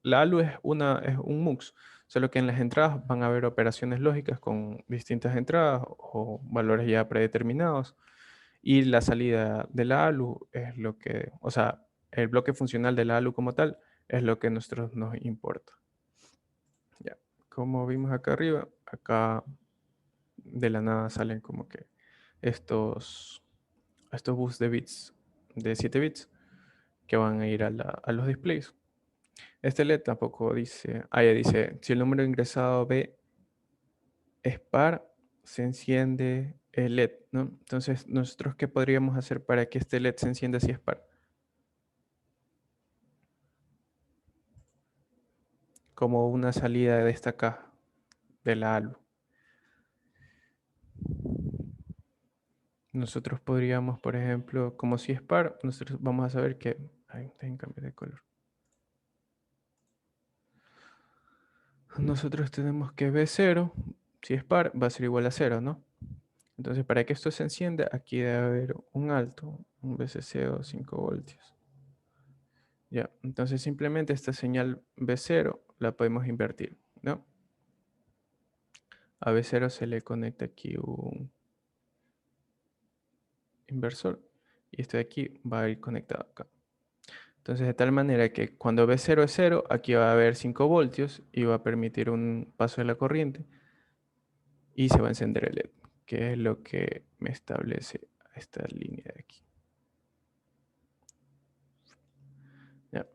Speaker 1: la ALU es un MUX, solo que en las entradas van a haber operaciones lógicas con distintas entradas o valores ya predeterminados, y la salida de la ALU es lo que, o sea, el bloque funcional de la ALU como tal es lo que a nosotros nos importa. Ya, como vimos acá arriba, acá de la nada salen como que estos bus de bits de 7 bits que van a ir a los displays. Este LED tampoco dice, ya dice, si el número ingresado B es par, se enciende el LED, ¿no? Entonces, ¿nosotros qué podríamos hacer para que este LED se encienda si es par? Como una salida de esta caja de la ALU. Nosotros podríamos, por ejemplo, como si es par, nosotros vamos a saber que... Ay, dejen cambiar de color. Nosotros tenemos que B0, si es par, va a ser igual a 0, ¿no? Entonces, para que esto se encienda, aquí debe haber un alto, un VCC o 5 voltios. Ya, entonces simplemente esta señal B0 la podemos invertir, ¿no? A B0 se le conecta aquí un inversor y este de aquí va a ir conectado acá. Entonces, de tal manera que cuando B0 es 0, aquí va a haber 5 voltios y va a permitir un paso de la corriente y se va a encender el LED, que es lo que me establece esta línea de aquí. Ya.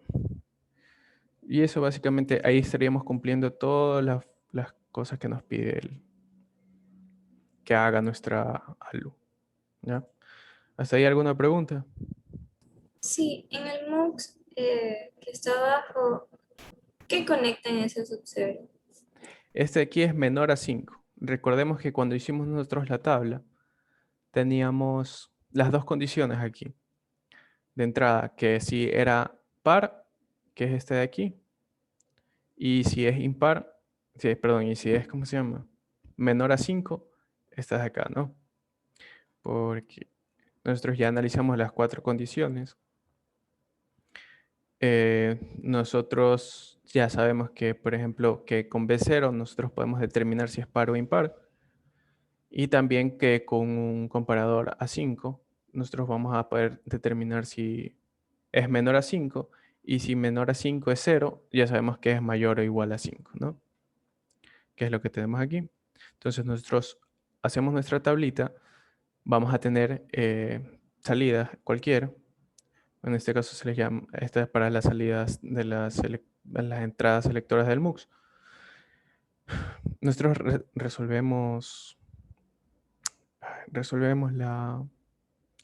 Speaker 1: Y eso básicamente, ahí estaríamos cumpliendo todas las cosas que nos pide que haga nuestra ALU. ¿Ya? ¿Hasta ahí alguna pregunta?
Speaker 5: Sí, en el MUX que está abajo, ¿qué conecta en ese sub-0?
Speaker 1: Este de aquí es menor a 5. Recordemos que cuando hicimos nosotros la tabla, teníamos las dos condiciones aquí. De entrada, que si era par, que es este de aquí, y si es impar, perdón, y si es, ¿cómo se llama? Menor a 5, esta de acá, ¿no? Porque nosotros ya analizamos las 4 condiciones. Nosotros ya sabemos que, por ejemplo, que con B0 nosotros podemos determinar si es par o impar. Y también que con un comparador a 5, nosotros vamos a poder determinar si es menor a 5. Y si menor a 5 es 0, ya sabemos que es mayor o igual a 5, ¿no? Que es lo que tenemos aquí. Entonces nosotros hacemos nuestra tablita, vamos a tener salidas cualquiera. En este caso se les llama, esta es para las salidas de las entradas selectoras del MUX. Nosotros resolvemos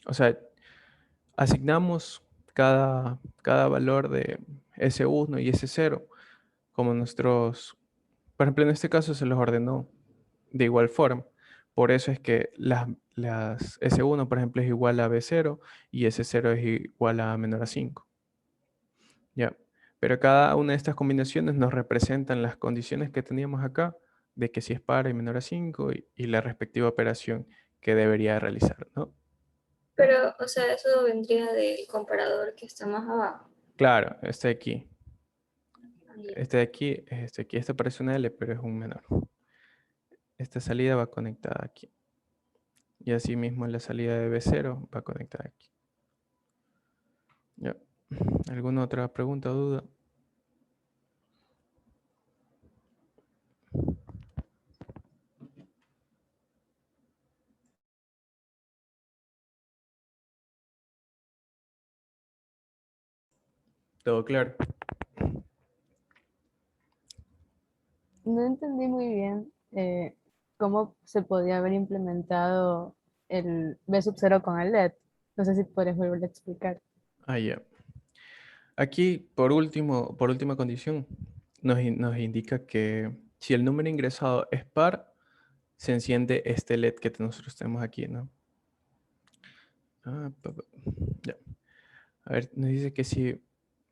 Speaker 1: o sea, asignamos cada valor de S1 y S0 como nuestros, por ejemplo, en este caso se los ordenó de igual forma. Por eso es que las S1, por ejemplo, es igual a B0 y S0 es igual a menor a 5. ¿Ya? Pero cada una de estas combinaciones nos representan las condiciones que teníamos acá, de que si es par y menor a 5 y la respectiva operación que debería realizar, ¿no?
Speaker 5: Pero, o sea, eso vendría del comparador que está más abajo.
Speaker 1: Claro, este de aquí.
Speaker 5: Ahí.
Speaker 1: Este de aquí es este aquí. Este parece una L, pero es un menor. Esta salida va conectada aquí. Y así mismo la salida de B0 va conectada aquí. ¿Ya? ¿Alguna otra pregunta o duda? ¿Todo claro?
Speaker 4: No entendí muy bien cómo se podía haber implementado el B sub 0 con el LED. No sé si podrías volver a explicar.
Speaker 1: Ah, ya. Aquí, por última condición, nos indica que si el número ingresado es par, se enciende este LED que nosotros tenemos aquí, ¿no? Ya. A ver, nos dice que si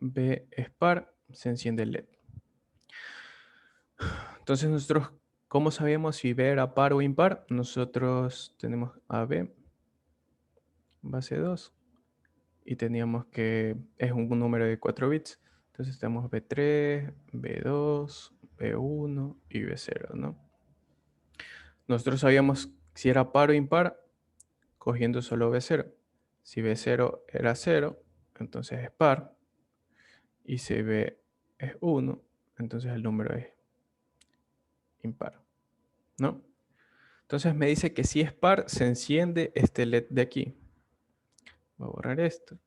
Speaker 1: B es par, se enciende el LED. Entonces nosotros, ¿cómo sabíamos si B era par o impar? Nosotros tenemos a B, base 2, y teníamos que es un número de 4 bits. Entonces tenemos B3, B2, B1 y B0, ¿no? Nosotros sabíamos si era par o impar cogiendo solo B0. Si B0 era 0, entonces es par. Y si B es 1, entonces el número es impar, ¿no? Entonces me dice que si es par, se enciende este LED de aquí. Voy a borrar esto.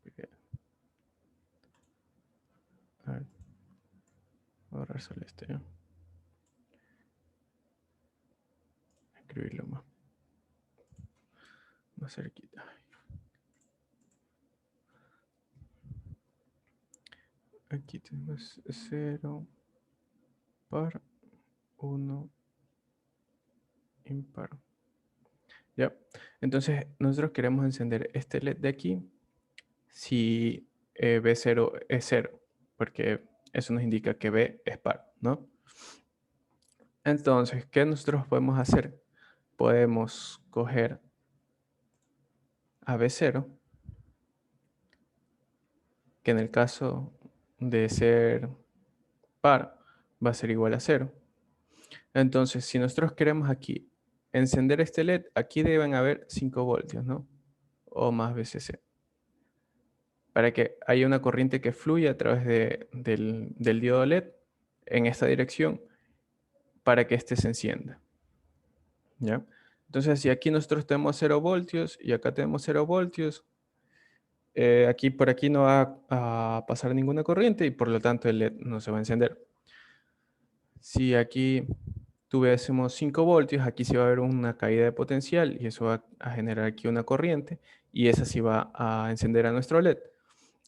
Speaker 1: A ver, voy a borrar solo este, ¿no? Escribirlo más cerquita. Aquí tenemos 0, par, 1, impar. ¿Ya? Entonces nosotros queremos encender este LED de aquí si B0 es 0, porque eso nos indica que B es par, ¿no? Entonces, ¿qué nosotros podemos hacer? Podemos coger a B0, que en el caso de ser par va a ser igual a 0. Entonces, si nosotros queremos aquí encender este LED, aquí deben haber 5 voltios, ¿no? O más VCC. Para que haya una corriente que fluya a través del diodo LED en esta dirección para que este se encienda. ¿Ya? Entonces, si aquí nosotros tenemos 0 voltios y acá tenemos 0 voltios, por aquí no va a pasar ninguna corriente y por lo tanto el LED no se va a encender. Si aquí tuviésemos 5 voltios, aquí sí va a haber una caída de potencial y eso va a generar aquí una corriente y esa sí va a encender a nuestro LED.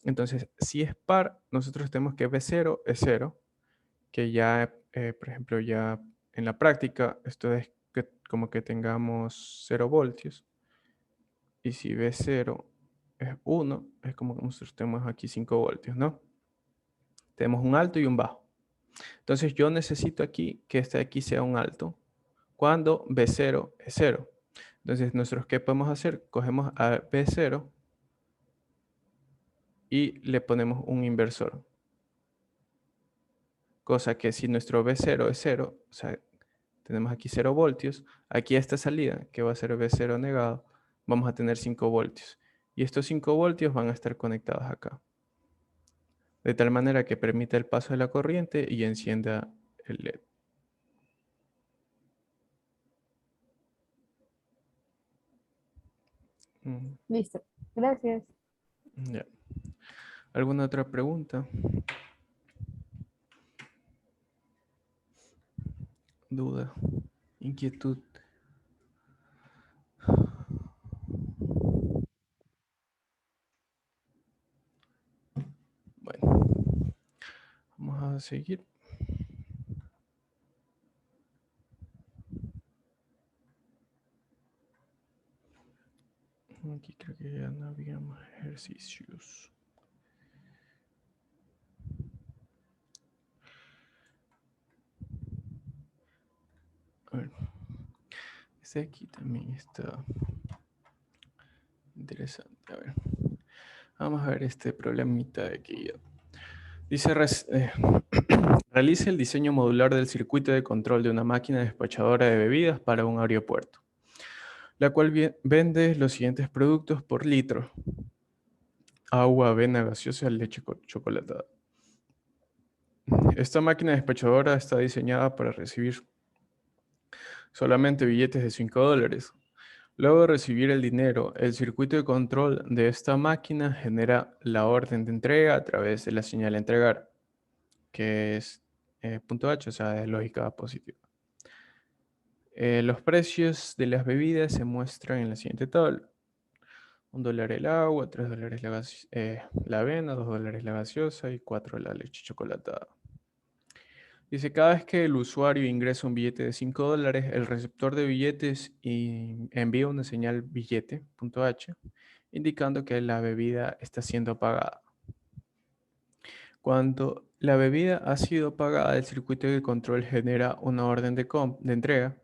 Speaker 1: Entonces, si es par, nosotros tenemos que B0 es 0, que ya, por ejemplo, ya en la práctica, esto es que como que tengamos 0 voltios. Y si B0 es 1, es como que nosotros tenemos aquí 5 voltios, ¿no? Tenemos un alto y un bajo. Entonces yo necesito aquí que este de aquí sea un alto cuando B0 es 0. Entonces nosotros, ¿qué podemos hacer? Cogemos a B0 y le ponemos un inversor. Cosa que si nuestro B0 es 0, o sea, tenemos aquí 0 voltios, aquí a esta salida, que va a ser B0 negado, vamos a tener 5 voltios. Y estos 5 voltios van a estar conectados acá. De tal manera que permita el paso de la corriente y encienda el LED.
Speaker 4: Listo. Gracias.
Speaker 1: Ya. ¿Alguna otra pregunta? ¿Duda? ¿Inquietud? Bueno, vamos a seguir. Aquí creo que ya no había más ejercicios. A ver. Este aquí también está interesante. A ver. Vamos a ver este problemita de aquí. Dice, realice el diseño modular del circuito de control de una máquina despachadora de bebidas para un aeropuerto, la cual vende los siguientes productos por litro: agua, avena gaseosa, leche chocolatada. Esta máquina despachadora está diseñada para recibir solamente billetes de $5. Luego de recibir el dinero, el circuito de control de esta máquina genera la orden de entrega a través de la señal entregar, que es punto H, o sea, de lógica positiva. Los precios de las bebidas se muestran en la siguiente tabla. $1 el agua, $3 la avena, $2 la gaseosa y 4 la leche chocolatada. Dice, cada vez que el usuario ingresa un billete de $5, el receptor de billetes envía una señal billete, punto H, indicando que la bebida está siendo pagada. Cuando la bebida ha sido pagada, el circuito de control genera una orden de entrega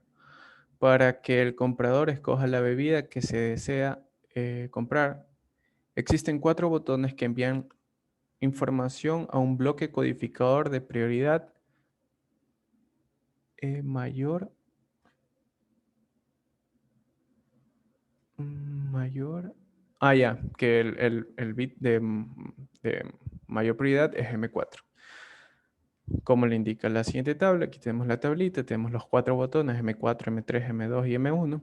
Speaker 1: para que el comprador escoja la bebida que se desea comprar. Existen 4 botones que envían información a un bloque codificador de prioridad mayor, ya, que el bit de mayor prioridad es M4. Como le indica la siguiente tabla, aquí tenemos la tablita, tenemos los 4 botones M4, M3, M2 y M1.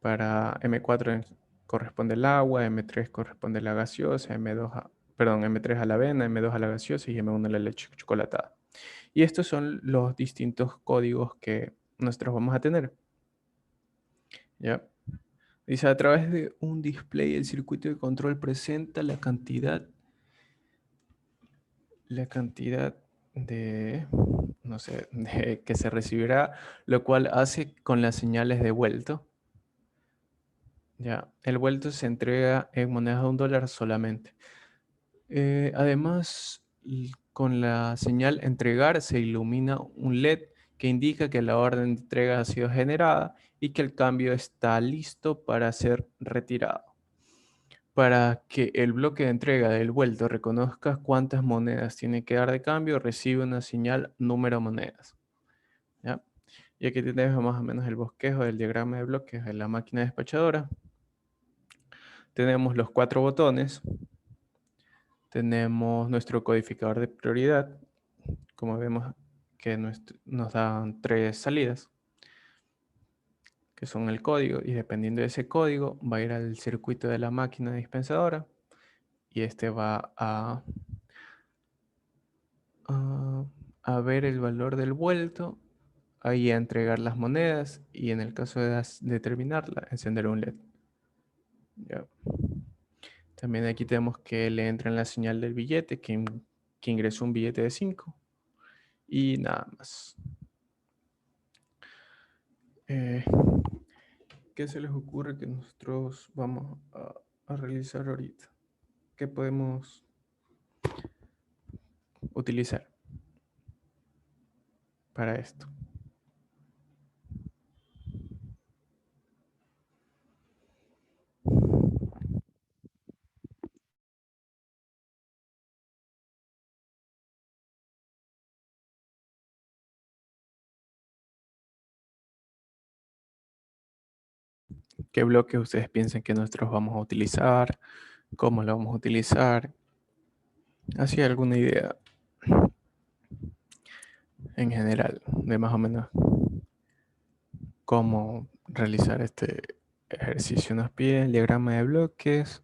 Speaker 1: Para M4 corresponde el agua, M3 corresponde la gaseosa, M3 a la avena, M2 a la gaseosa y M1 a la leche chocolatada. Y estos son los distintos códigos que nosotros vamos a tener. ¿Ya? Dice, a través de un display, el circuito de control presenta la cantidad de, no sé, de que se recibirá, lo cual hace con las señales de vuelto. Ya, el vuelto se entrega en monedas de $1 solamente. Además, con la señal entregar se ilumina un LED que indica que la orden de entrega ha sido generada y que el cambio está listo para ser retirado. Para que el bloque de entrega del vuelto reconozca cuántas monedas tiene que dar de cambio, recibe una señal número monedas. ¿Ya? Y aquí tenemos más o menos el bosquejo del diagrama de bloques de la máquina despachadora. Tenemos los 4 botones. Tenemos nuestro codificador de prioridad. Como vemos que nos dan 3 salidas, que son el código, y dependiendo de ese código va a ir al circuito de la máquina dispensadora y este va a ver el valor del vuelto, ahí a entregar las monedas y en el caso de determinarla, encender un LED. Ya. También aquí tenemos que le entra en la señal del billete, que ingresó un billete de 5. Y nada más. ¿Qué se les ocurre que nosotros vamos a realizar ahorita? ¿Qué podemos utilizar para esto? ¿Qué bloques ustedes piensan que nosotros vamos a utilizar? ¿Cómo lo vamos a utilizar? ¿Así alguna idea en general de más o menos cómo realizar este ejercicio? Nos pide el diagrama de bloques,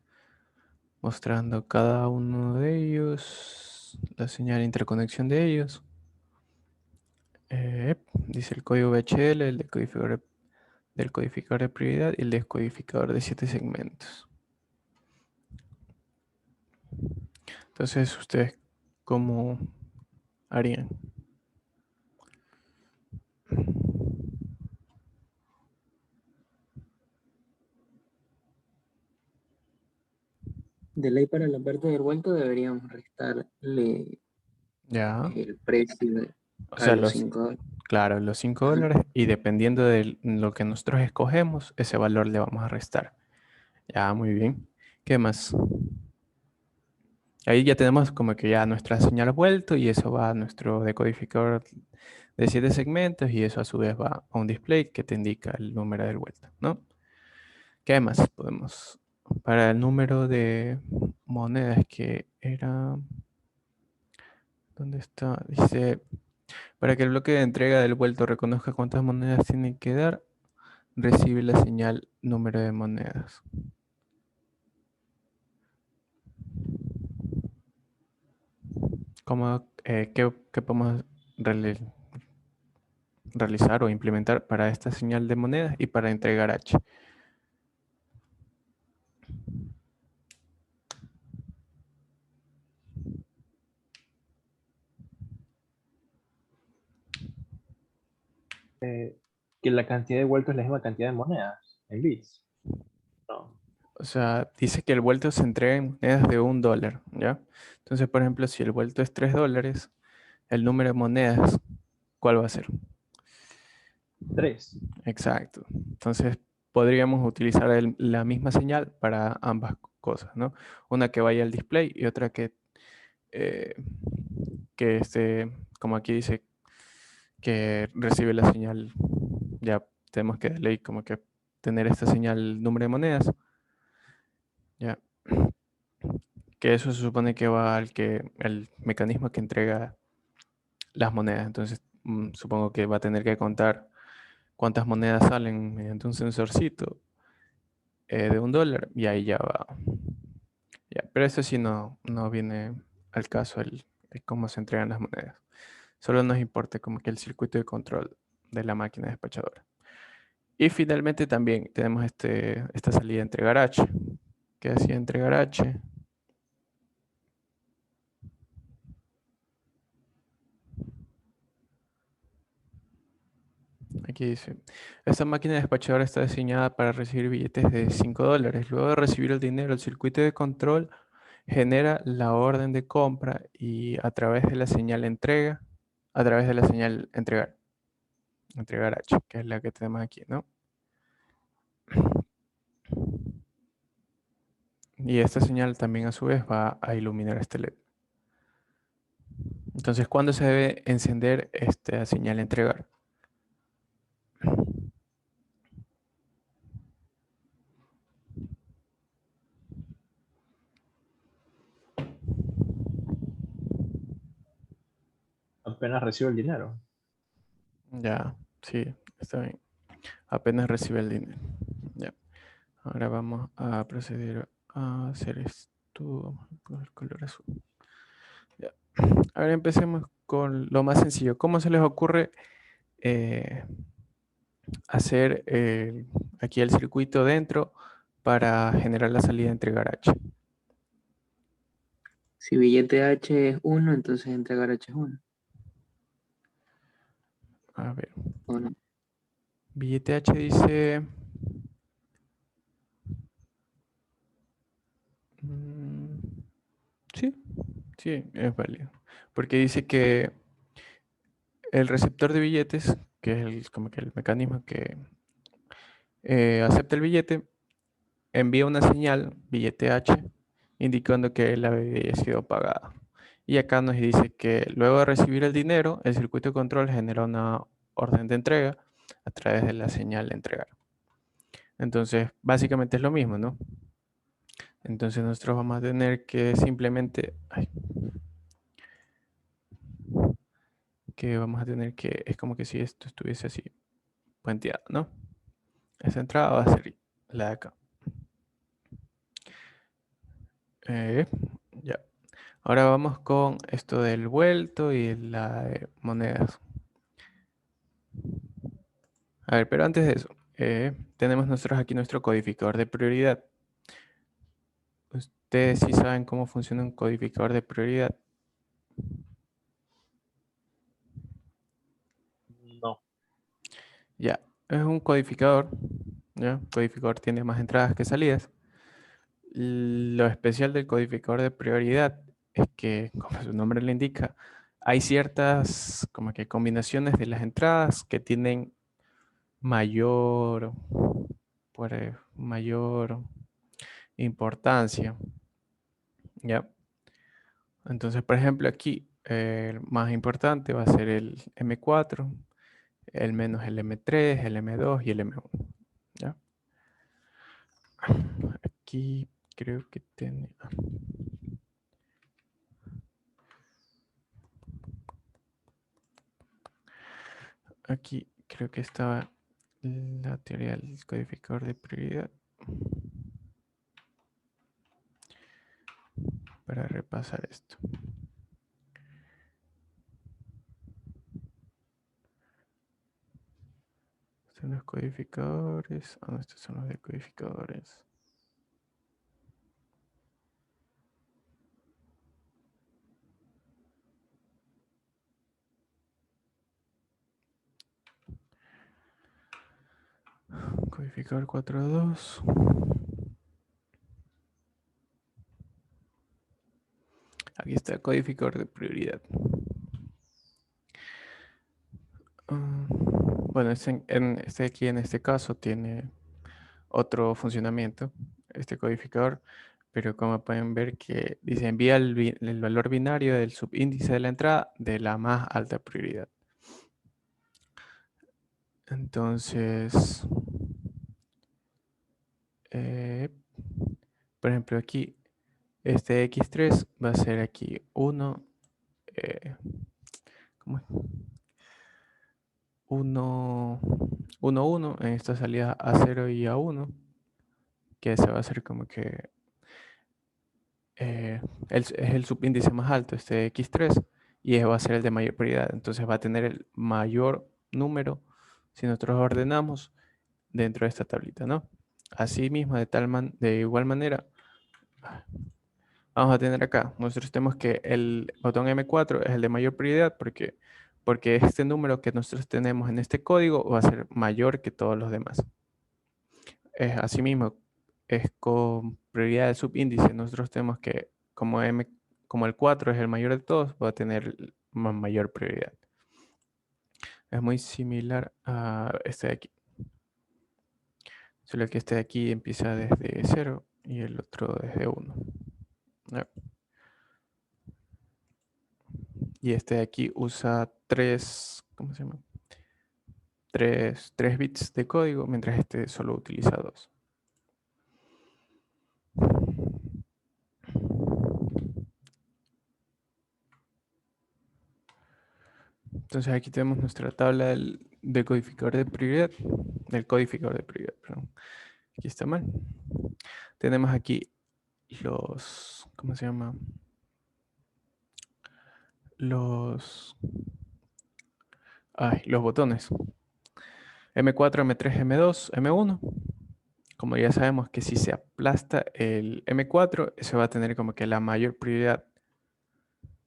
Speaker 1: mostrando cada uno de ellos, la señal de interconexión de ellos. Dice el código VHL, el del codificador de prioridad y el descodificador de 7 segmentos. Entonces, ¿ustedes cómo harían?
Speaker 2: De ley para la parte del vuelto deberíamos restarle
Speaker 1: Ya,
Speaker 2: el precio
Speaker 1: o
Speaker 2: a
Speaker 1: sea,
Speaker 2: los $5.
Speaker 1: claro, los 5
Speaker 2: Ajá.
Speaker 1: dólares y dependiendo de lo que nosotros escogemos, ese valor le vamos a restar. Ya, muy bien. ¿Qué más? Ahí ya tenemos como que ya nuestra señal vuelto y eso va a nuestro decodificador de 7 segmentos y eso a su vez va a un display que te indica el número del vuelto, ¿no? ¿Qué más podemos? Para el número de monedas que era... ¿Dónde está? Dice, para que el bloque de entrega del vuelto reconozca cuántas monedas tiene que dar, recibe la señal número de monedas. ¿Cómo, qué podemos realizar o implementar para esta señal de monedas y para entregar H?
Speaker 3: Que la cantidad de vueltos es la misma cantidad de monedas en bits. No.
Speaker 1: O sea, dice que el vuelto se entrega en monedas de $1, ¿ya? Entonces, por ejemplo, si el vuelto es $3, el número de monedas, ¿cuál va a ser?
Speaker 3: 3.
Speaker 1: Exacto. Entonces, podríamos utilizar la misma señal para ambas cosas, ¿no? Una que vaya al display y otra eh, que esté, como aquí dice, que recibe la señal. Ya tenemos que de ley como que tener esta señal número de monedas. Ya. Que eso se supone que va el mecanismo que entrega las monedas. Entonces, supongo que va a tener que contar cuántas monedas salen mediante un sensorcito de $1 y ahí ya va. Ya, pero eso sí no viene al caso el cómo se entregan las monedas. Solo nos importa como que el circuito de control de la máquina despachadora. Y finalmente también tenemos esta salida de entregar H. Que hacía entregar H. Aquí dice, esta máquina despachadora está diseñada para recibir billetes de $5. Luego de recibir el dinero, el circuito de control genera la orden de compra y a través de la señal entrega, a través de la señal entregar H, que es la que tenemos aquí, ¿no? Y esta señal también a su vez va a iluminar este LED. Entonces, ¿cuándo se debe encender esta señal entregar?
Speaker 3: Apenas recibo el dinero.
Speaker 1: Ya, sí, está bien. Apenas recibe el dinero. Ya. Ahora vamos a proceder a hacer esto. Vamos a poner color azul. Ya. Ahora empecemos con lo más sencillo. ¿Cómo se les ocurre hacer aquí el circuito dentro para generar la salida de entregar H.
Speaker 2: Si billete H es 1, entonces entregar H es 1.
Speaker 1: A ver,
Speaker 2: ¿O no?
Speaker 1: billete H dice... Sí, sí, es válido. Porque dice que el receptor de billetes, que es como que el mecanismo que acepta el billete, envía una señal, billete H, indicando que la había sido pagada. Y acá nos dice que luego de recibir el dinero, el circuito de control genera una orden de entrega a través de la señal de entregar. Entonces, básicamente es lo mismo, ¿no? Entonces nosotros vamos a tener que simplemente... es como que si esto estuviese así, puenteado, ¿no? Esa entrada va a ser la de acá. Ya. Ahora vamos con esto del vuelto y la de monedas. A ver, pero antes de eso, tenemos nosotros aquí nuestro codificador de prioridad. Ustedes sí saben cómo funciona un codificador de prioridad.
Speaker 3: No.
Speaker 1: Ya, es un codificador. ¿Ya? Un codificador tiene más entradas que salidas. Lo especial del codificador de prioridad es que, como su nombre le indica, hay ciertas como que combinaciones de las entradas que tienen mayor, mayor importancia. ¿Ya? Entonces, por ejemplo, aquí el más importante va a ser el M4, el menos el M3, el M2 y el M1. ¿Ya? Aquí creo que tiene... Aquí creo que estaba la teoría del codificador de prioridad. Para repasar esto. Estos son los codificadores. Ah, no, estos son los decodificadores. Codificador 4.2. Aquí está el codificador de prioridad. Bueno, aquí en este caso tiene otro funcionamiento, este codificador, pero como pueden ver que dice envía el valor binario del subíndice de la entrada de la más alta prioridad. Entonces, por ejemplo aquí, este X3 va a ser aquí 1, ¿cómo es? 1, 1, 1 en esta salida A0 y A1, que se va a hacer como que es el subíndice más alto, este X3, y ese va a ser el de mayor prioridad. Entonces va a tener el mayor número si nosotros ordenamos dentro de esta tablita, ¿no? Asimismo, de igual manera, vamos a tener acá, nosotros tenemos que el botón M4 es el de mayor prioridad porque este número que nosotros tenemos en este código va a ser mayor que todos los demás. Asimismo, es con prioridad del subíndice. Nosotros tenemos que, como el 4 es el mayor de todos, va a tener mayor prioridad. Es muy similar a este de aquí. Solo que este de aquí empieza desde 0 y el otro desde 1. Y este de aquí usa 3, ¿cómo se llama? 3 bits de código, mientras este solo utiliza 2. Entonces aquí tenemos nuestra tabla del codificador de prioridad, perdón. Aquí está mal. Tenemos aquí los, ¿cómo se llama? Los botones. M4, M3, M2, M1. como ya sabemos que si se aplasta el M4, eso va a tener como que la mayor prioridad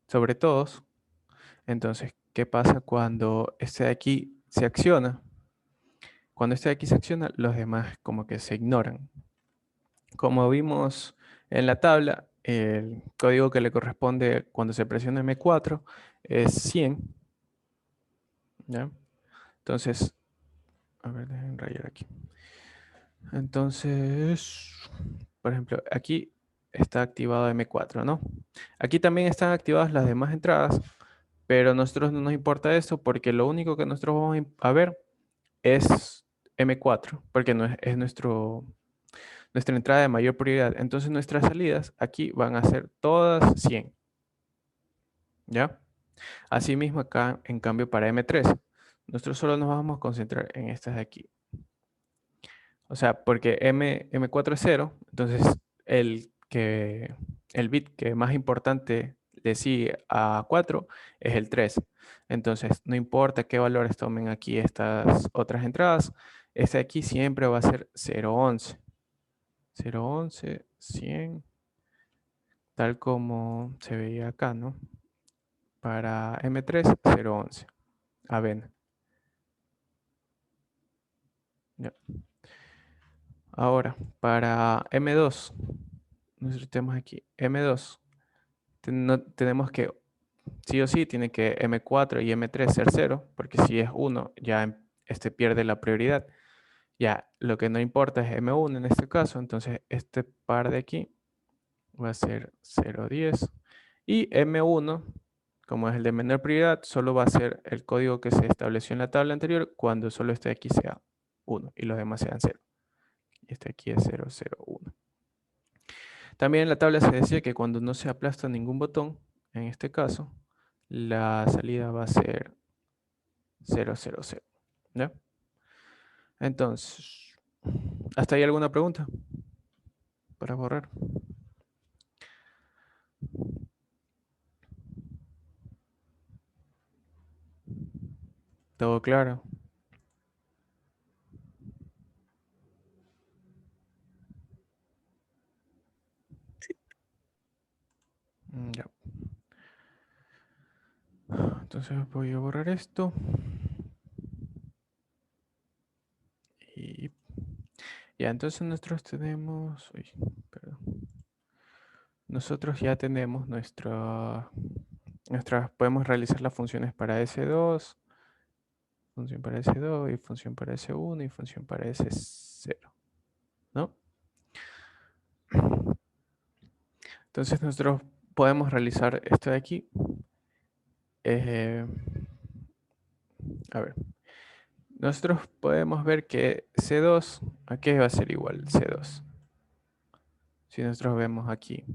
Speaker 1: sobre todos. Entonces, ¿qué pasa cuando este de aquí se acciona? Cuando este de aquí se acciona, los demás como que se ignoran. Como vimos en la tabla, el código que le corresponde cuando se presiona M4 es 100. ¿Ya? Entonces, a ver, déjenme rayar aquí. Entonces, por ejemplo, aquí está activado M4, ¿no? Aquí también están activadas las demás entradas, pero a nosotros no nos importa eso porque lo único que nosotros vamos a ver es M4, porque no es nuestra entrada de mayor prioridad. Entonces nuestras salidas aquí van a ser todas 100. ¿Ya? Asimismo acá, en cambio, para M3, nosotros solo nos vamos a concentrar en estas de aquí. O sea, porque M4 es 0, entonces el bit que más importante le sigue a 4 es el 3. Entonces, no importa qué valores tomen aquí estas otras entradas, este de aquí siempre va a ser 0,11. 0,11, 100, tal como se veía acá, ¿no? Para M3, 0,11. Avena. Ya. Ahora, para M2, nosotros tenemos aquí M2. Tenemos que, sí o sí, tiene que M4 y M3 ser 0, porque si es 1, ya este pierde la prioridad. Ya, lo que no importa es M1 en este caso, entonces este par de aquí va a ser 0,10. Y M1, como es el de menor prioridad, solo va a ser el código que se estableció en la tabla anterior cuando solo este de aquí sea 1 y los demás sean 0. Y este aquí es 0,01. También en la tabla se decía que cuando no se aplasta ningún botón, en este caso, la salida va a ser 0,00. ¿Ya? Entonces, ¿hasta ahí alguna pregunta para borrar? ¿Todo claro? Ya. Entonces voy a borrar esto. Y ya, entonces nosotros tenemos... uy, perdón. Nosotros ya tenemos podemos realizar las funciones para S2, función para S2 y función para S1 y función para S0, ¿no? Entonces nosotros podemos realizar esto de aquí. A ver, nosotros podemos ver que C2, ¿a qué va a ser igual C2? Si nosotros vemos aquí,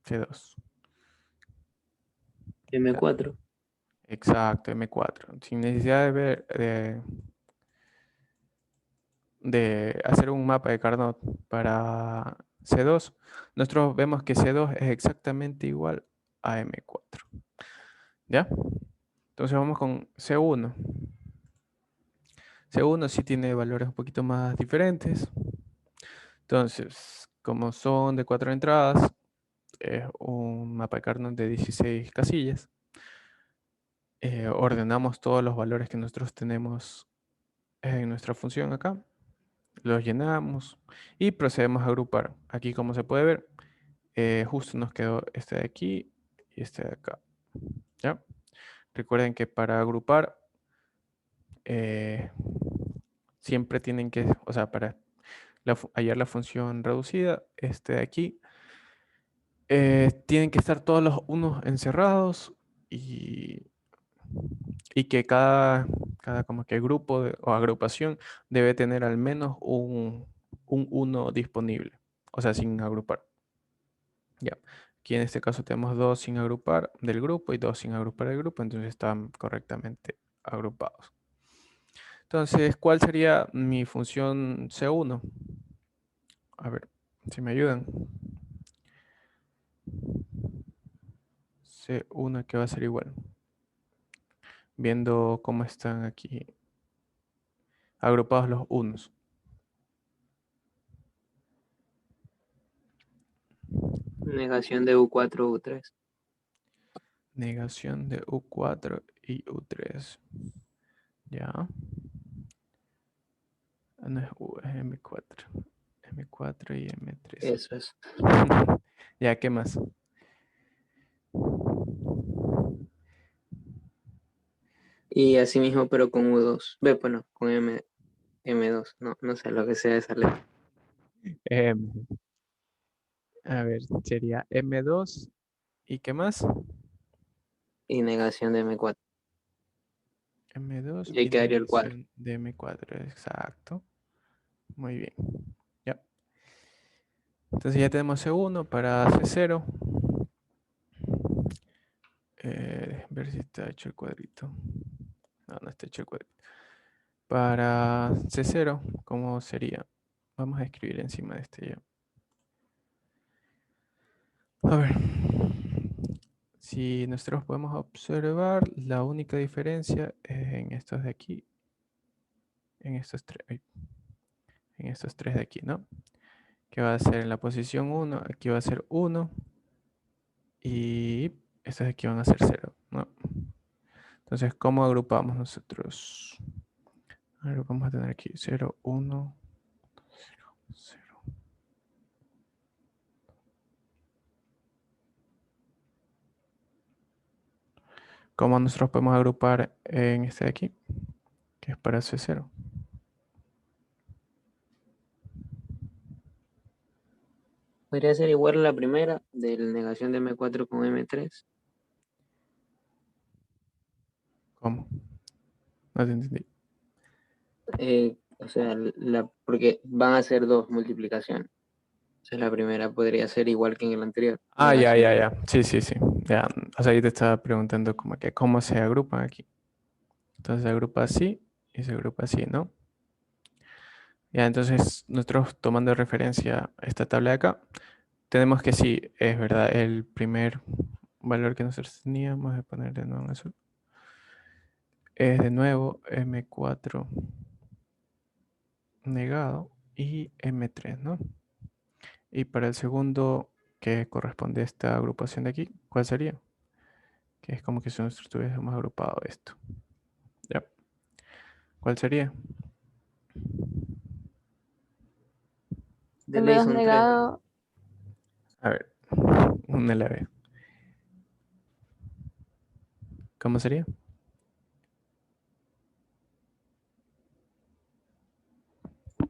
Speaker 1: C2.
Speaker 2: M4.
Speaker 1: Exacto, M4. Sin necesidad de hacer un mapa de Carnot para C2, nosotros vemos que C2 es exactamente igual a M4. ¿Ya? Entonces vamos con C1. C1 sí tiene valores un poquito más diferentes. Entonces, como son de 4 entradas, es un mapa de Carnot de 16 casillas. Ordenamos todos los valores que nosotros tenemos en nuestra función acá. Los llenamos y procedemos a agrupar. Aquí, como se puede ver, justo nos quedó este de aquí y este de acá. ¿Ya? Recuerden que para agrupar siempre tienen que, o sea, para hallar la función reducida, este de aquí, tienen que estar todos los unos encerrados y que cada como que grupo o agrupación debe tener al menos un 1 disponible, o sea, sin agrupar. Ya. Aquí en este caso tenemos 2 sin agrupar del grupo y 2 sin agrupar del grupo, entonces están correctamente agrupados. Entonces, ¿cuál sería mi función C1? A ver, si me ayudan. C1 que va a ser igual. Viendo cómo están aquí agrupados los unos.
Speaker 2: Negación de U4, U3.
Speaker 1: Negación de U4 y U3. Ya. No es U, es M4. M4 y M3.
Speaker 2: Eso es.
Speaker 1: Ya, ¿qué más?
Speaker 2: Y así mismo, pero con U2. Ve, bueno, con M2. No sé lo que sea esa letra.
Speaker 1: A ver, sería M2. ¿Y qué más?
Speaker 2: Y negación de M4.
Speaker 1: M2
Speaker 2: Y ahí
Speaker 1: y
Speaker 2: quedaría el 4.
Speaker 1: negación de M4. Exacto. Muy bien. Ya. Entonces ya tenemos C1 para C0. Ver si está hecho el cuadrito. No, no está hecho el cuadrito. Para C0, ¿cómo sería? Vamos a escribir encima de este ya. A ver. Si nosotros podemos observar, la única diferencia es en estos de aquí. En estos tres. En estos tres de aquí, ¿no? Que va a ser en la posición 1, aquí va a ser 1 y estos de aquí van a ser 0, ¿no? Entonces, ¿cómo agrupamos nosotros? A ver, vamos a tener aquí 0, 1, 0. ¿Cómo nosotros podemos agrupar en este de aquí? Que es para C0.
Speaker 2: Podría ser igual a la primera, de la negación de M4 con M3.
Speaker 1: ¿Cómo? No te entendí.
Speaker 2: O sea, porque van a ser dos multiplicaciones. Entonces la primera podría ser igual que en el anterior.
Speaker 1: Ah, ya,
Speaker 2: Negación
Speaker 1: ya,
Speaker 2: de
Speaker 1: ya. Sí, sí, sí. Ya. O sea, yo te estaba preguntando como que cómo se agrupan aquí. Entonces se agrupa así y se agrupa así, ¿no? Ya, entonces nosotros tomando de referencia esta tabla de acá, tenemos que sí, es verdad, el primer valor que nosotros teníamos, voy a poner de nuevo en azul, es de nuevo M4 negado y M3, ¿no? Y para el segundo, que corresponde a esta agrupación de aquí, ¿cuál sería? Que es como que si nosotros tuviésemos agrupado esto. ¿Ya? ¿Cuál sería?
Speaker 2: de ley
Speaker 4: M2
Speaker 2: son 3.
Speaker 4: negado,
Speaker 1: A ver, una la vez. ¿Cómo sería?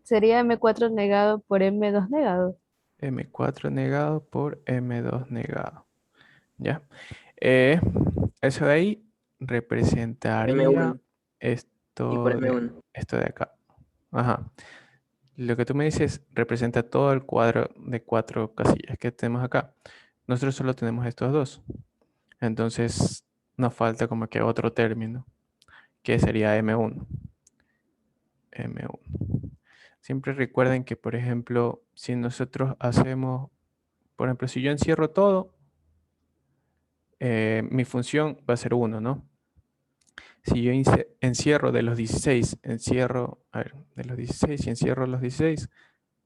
Speaker 4: sería M4 negado por M2 negado.
Speaker 1: M4 negado por M2 negado. ¿Ya? Eh, Eso de ahí representaría
Speaker 2: M1 y por
Speaker 1: esto
Speaker 2: M1.
Speaker 1: esto de acá. Ajá. Lo que tú me dices representa todo el cuadro de 4 casillas que tenemos acá. Nosotros solo tenemos estos dos. Entonces nos falta como que otro término, que sería M1. M1. Siempre recuerden que, por ejemplo, si nosotros hacemos, por ejemplo, si yo encierro todo, mi función va a ser 1, ¿no? Si yo encierro de los 16, encierro, a ver, de los 16, si encierro los 16,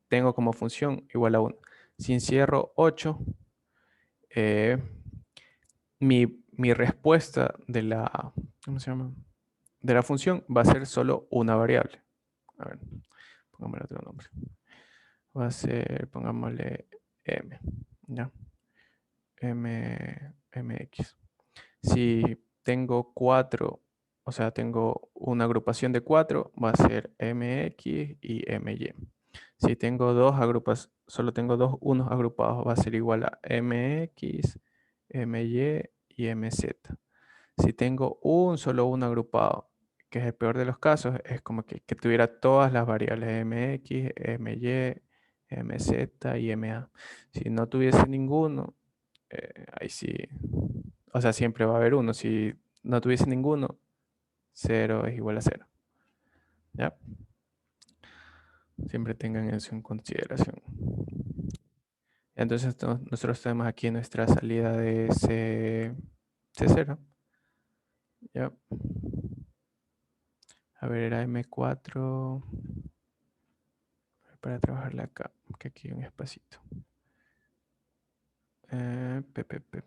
Speaker 1: tengo como función igual a 1. Si encierro 8, eh, mi respuesta de la, ¿cómo se llama? De la función va a ser solo una variable. A ver, pongámosle otro nombre. Va a ser, pongámosle m, ¿ya? mx. Si tengo 4, o sea, tengo una agrupación de 4, va a ser mx y my. Si tengo dos agrupas, solo tengo dos unos agrupados, va a ser igual a mx, my y mz. Si tengo un solo uno agrupado, que es el peor de los casos, es como que tuviera todas las variables mx, my, mz y ma. Si no tuviese ninguno, ahí sí, o sea, siempre va a haber uno. Si no tuviese ninguno, 0 es igual a 0. ¿Ya? Siempre tengan eso en consideración. Entonces nosotros tenemos aquí nuestra salida de C0. ¿Ya? A ver, era M4. Para trabajarla acá, que aquí hay un espacito. PPP.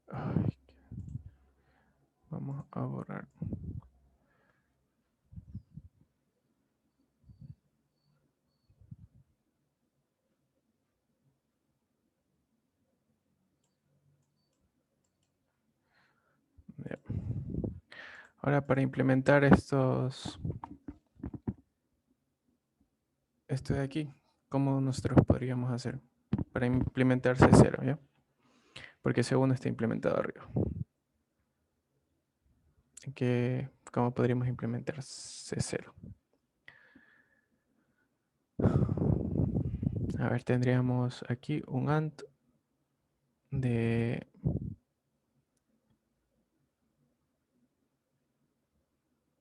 Speaker 1: Ay, vamos a borrar. Ya. Ahora para implementar esto de aquí, ¿cómo nosotros podríamos hacer? Para implementar C0, ¿ya? Porque C1 está implementado arriba. ¿Cómo podríamos implementar C0? A ver, tendríamos aquí un AND de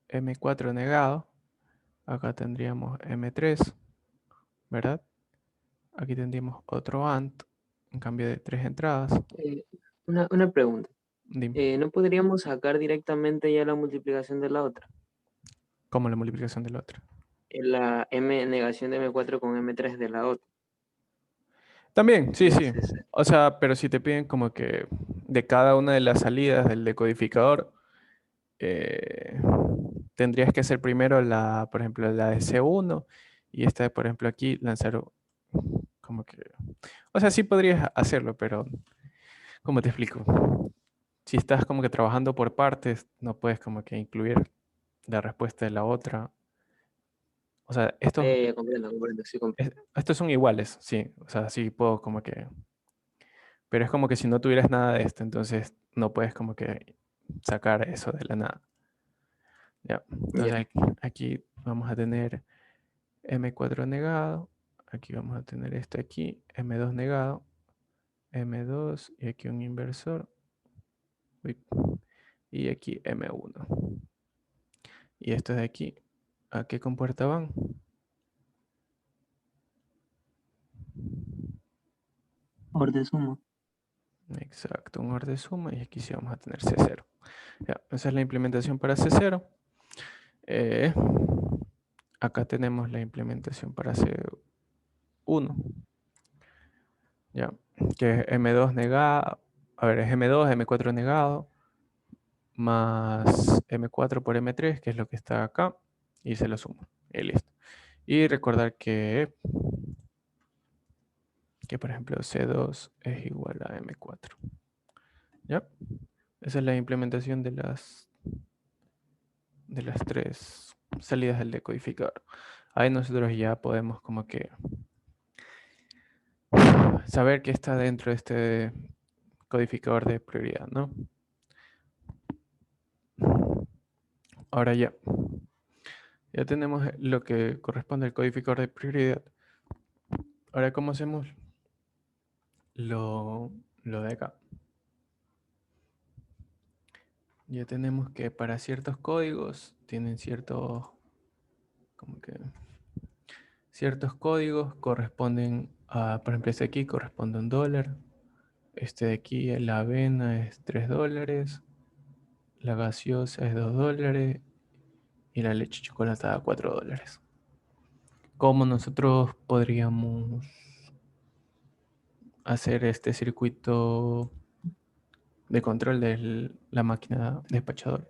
Speaker 1: M4 negado. Acá tendríamos M3, ¿verdad? Aquí tendríamos otro AND, en cambio de 3 entradas.
Speaker 2: Una pregunta.
Speaker 1: Dime,
Speaker 2: ¿No podríamos sacar directamente ya la multiplicación de la otra?
Speaker 1: ¿cómo la multiplicación de la otra?
Speaker 2: La M negación de M4 con M3 de la otra.
Speaker 1: También, sí,
Speaker 2: De
Speaker 1: sí.
Speaker 2: C0.
Speaker 1: O sea, pero si te piden como que de cada una de las salidas del decodificador, tendrías que hacer primero por ejemplo, la de C1 y esta, por ejemplo, aquí lanzar como que... O sea, sí podrías hacerlo, pero ¿cómo te explico? Si estás como que trabajando por partes, no puedes como que incluir la respuesta de la otra. O sea,
Speaker 2: Comprendo, sí,
Speaker 1: estos son iguales, sí. O sea, sí puedo como que... Pero es como que si no tuvieras nada de esto, entonces no puedes como que sacar eso de la nada. Ya. Entonces
Speaker 2: Ya.
Speaker 1: aquí vamos a tener M4 negado. Aquí vamos a tener este aquí, M2 negado, M2 y aquí un inversor. Uy, y aquí M1. Y estos de aquí, ¿a qué compuerta van?
Speaker 2: Por de suma.
Speaker 1: Exacto, un OR de suma y aquí sí vamos a tener C0. Ya, esa es la implementación para C0. Acá tenemos la implementación para C1. Ya, que es M2 negado. A ver, es M2, M4 negado, más M4 por M3, que es lo que está acá, y se lo sumo. Y listo. Y recordar que por ejemplo, C2 es igual a M4. ¿Ya? Esa es la implementación de las tres salidas del decodificador. Ahí nosotros ya podemos como que saber que está dentro de este codificador de prioridad, ¿no? Ahora ya tenemos lo que corresponde al codificador de prioridad. Ahora, ¿cómo hacemos lo de acá? Ya tenemos que para ciertos códigos tienen ciertos códigos corresponden a, por ejemplo, este aquí corresponde a $1. Este de aquí, la avena es $3. La gaseosa es $2 y la leche chocolatada $4. ¿Cómo nosotros podríamos hacer este circuito de control de la máquina despachadora?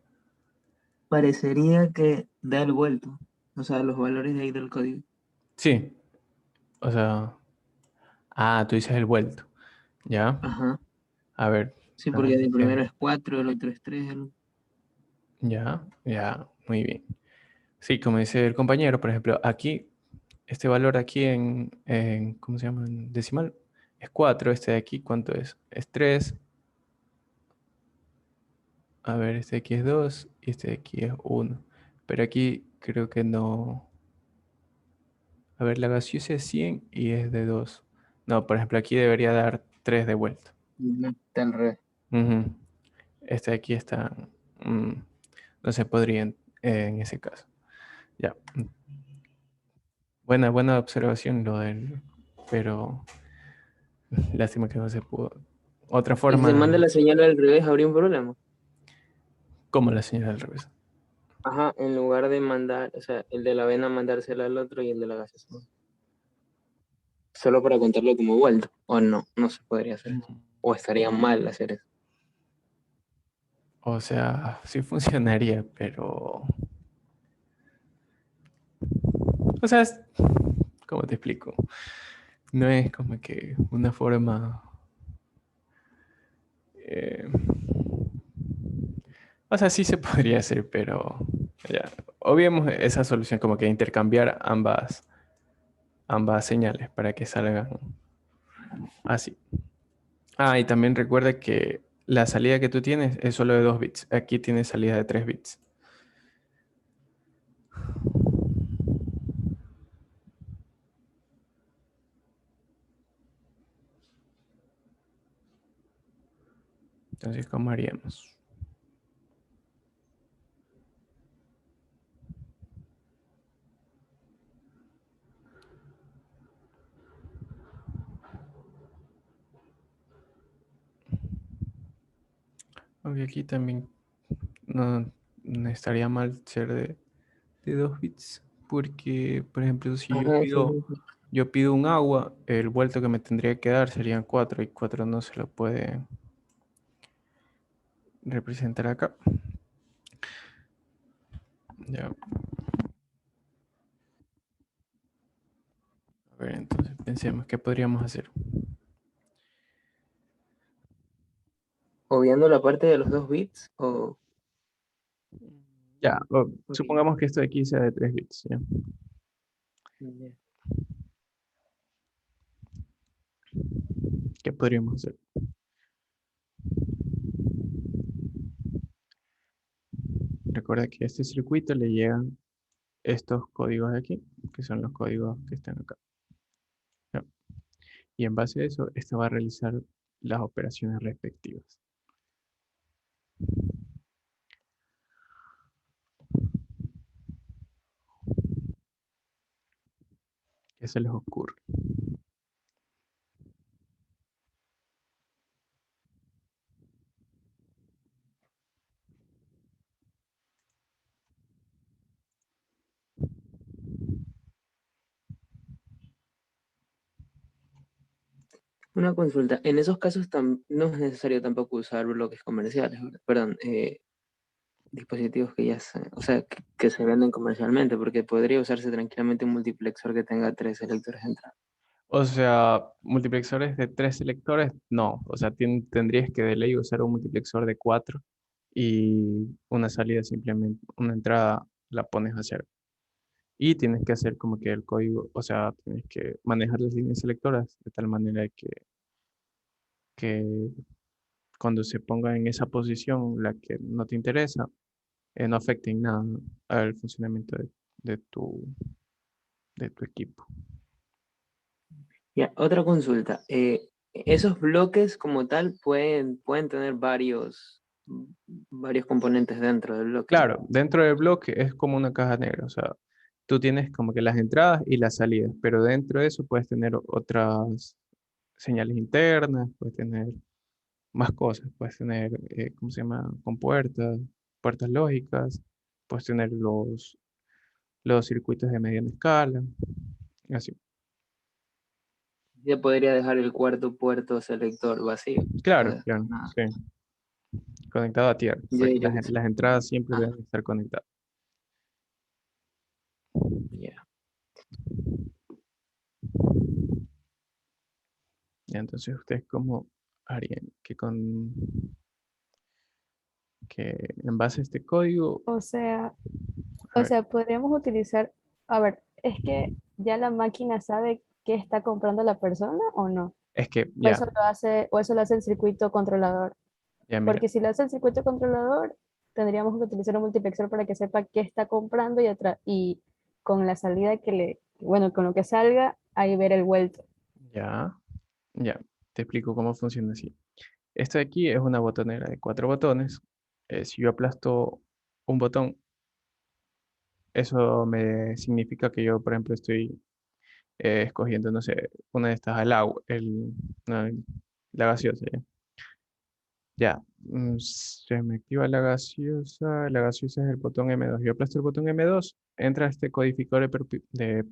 Speaker 2: Parecería que da el vuelto. O sea, los valores de ahí del código.
Speaker 1: Sí, o sea, tú dices el vuelto, ¿ya?
Speaker 2: Ajá.
Speaker 1: A ver,
Speaker 2: Sí, porque el primero es 4, el otro es 3.
Speaker 1: ya, muy bien. Sí, como dice el compañero, por ejemplo, aquí, este valor aquí ¿cómo se llama? En decimal, es 4. Este de aquí, ¿cuánto es? Es 3. A ver, este de aquí es 2 y este de aquí es 1. Pero aquí creo que no. A ver, la gaseosa es 100 y es de 2. No, por ejemplo, aquí debería dar 3 de vuelta.
Speaker 2: Está al revés.
Speaker 1: Este de aquí está... no se podría en ese caso. Ya. Buena observación lo del... Pero lástima que no se pudo. Otra
Speaker 2: Y si
Speaker 1: forma
Speaker 2: se manda
Speaker 1: de...
Speaker 2: la señal al revés, habría un problema.
Speaker 1: ¿Cómo la señal al revés?
Speaker 2: Ajá, en lugar de mandar, o sea, el de la avena mandársela al otro y el de la gaseosa. solo para contarlo como vuelto, o no, no se podría hacer eso, o estaría mal hacer eso.
Speaker 1: O sea, sí funcionaría, pero... O sea, ¿cómo te explico? No es como que una forma... eh, o sea, sí se podría hacer, pero... Ya, obviemos esa solución, como que intercambiar ambas señales para que salgan así. Ah, y también recuerda que la salida que tú tienes es solo de 2 bits. Aquí tienes salida de 3 bits. Entonces, ¿cómo haríamos? Aunque aquí también no estaría mal ser de 2 bits. Porque, por ejemplo, si
Speaker 2: Ajá,
Speaker 1: yo pido un agua, el vuelto que me tendría que dar serían 4 y 4 no se lo puede representar acá. Ya. A ver, entonces pensemos, ¿qué podríamos hacer?
Speaker 2: obviando la parte de los 2 bits, o...
Speaker 1: Ya, supongamos que esto de aquí sea de 3 bits. ¿Ya? ¿Qué podríamos hacer? Recuerda que a este circuito le llegan estos códigos de aquí, que son los códigos que están acá. ¿Ya? Y en base a eso, esto va a realizar las operaciones respectivas. ¿Qué se les ocurre?
Speaker 2: Una consulta, en esos casos no es necesario tampoco usar bloques comerciales, ¿verdad? Perdón, dispositivos que ya o sea, que se venden comercialmente, porque podría usarse tranquilamente un multiplexor que tenga 3 selectores de entrada.
Speaker 1: O sea, multiplexores de 3 selectores, no. O sea, tendrías que de ley usar un multiplexor de 4 y una salida simplemente, una entrada la pones a cero. Y tienes que hacer como que el código, o sea, tienes que manejar las líneas selectoras de tal manera que cuando se ponga en esa posición, la que no te interesa, no afecte en nada al funcionamiento de de tu equipo.
Speaker 2: Ya, otra consulta, esos bloques como tal pueden tener varios componentes dentro del bloque.
Speaker 1: Claro, dentro del bloque es como una caja negra, o sea, tú tienes como que las entradas y las salidas, pero dentro de eso puedes tener otras señales internas, puedes tener más cosas, puedes tener, ¿cómo se llama? Compuertas, puertas lógicas, puedes tener los circuitos de mediana escala, así.
Speaker 2: Ya podría dejar el cuarto puerto selector vacío. O
Speaker 1: Claro,
Speaker 2: sea,
Speaker 1: claro,
Speaker 2: nada,
Speaker 1: sí, conectado a tierra,
Speaker 2: yo
Speaker 1: porque
Speaker 2: diría que sí.
Speaker 1: las entradas siempre
Speaker 2: Ah,
Speaker 1: deben estar conectadas.
Speaker 2: ya.
Speaker 1: Y entonces, ¿ustedes cómo harían? Que en base a este código,
Speaker 4: O sea,
Speaker 1: a
Speaker 4: o
Speaker 1: ver,
Speaker 4: sea, podríamos utilizar, a ver, es que ya la máquina sabe qué está comprando la persona o no.
Speaker 1: es que
Speaker 4: O eso lo hace el circuito controlador.
Speaker 1: ya mira,
Speaker 4: Porque si lo hace el circuito controlador, tendríamos que utilizar un multiplexor para que sepa qué está comprando y con la salida bueno, con lo que salga, ahí ver el vuelto.
Speaker 1: ya, ya, te explico cómo funciona así. Esto de aquí es una botonera de 4 botones. Si yo aplasto un botón, eso me significa que yo, por ejemplo, estoy escogiendo, no sé, una de estas al agua, no, la gaseosa, ¿ya? Ya, se me activa la gaseosa es el botón M2. Yo aplasto el botón M2, entra este codificador de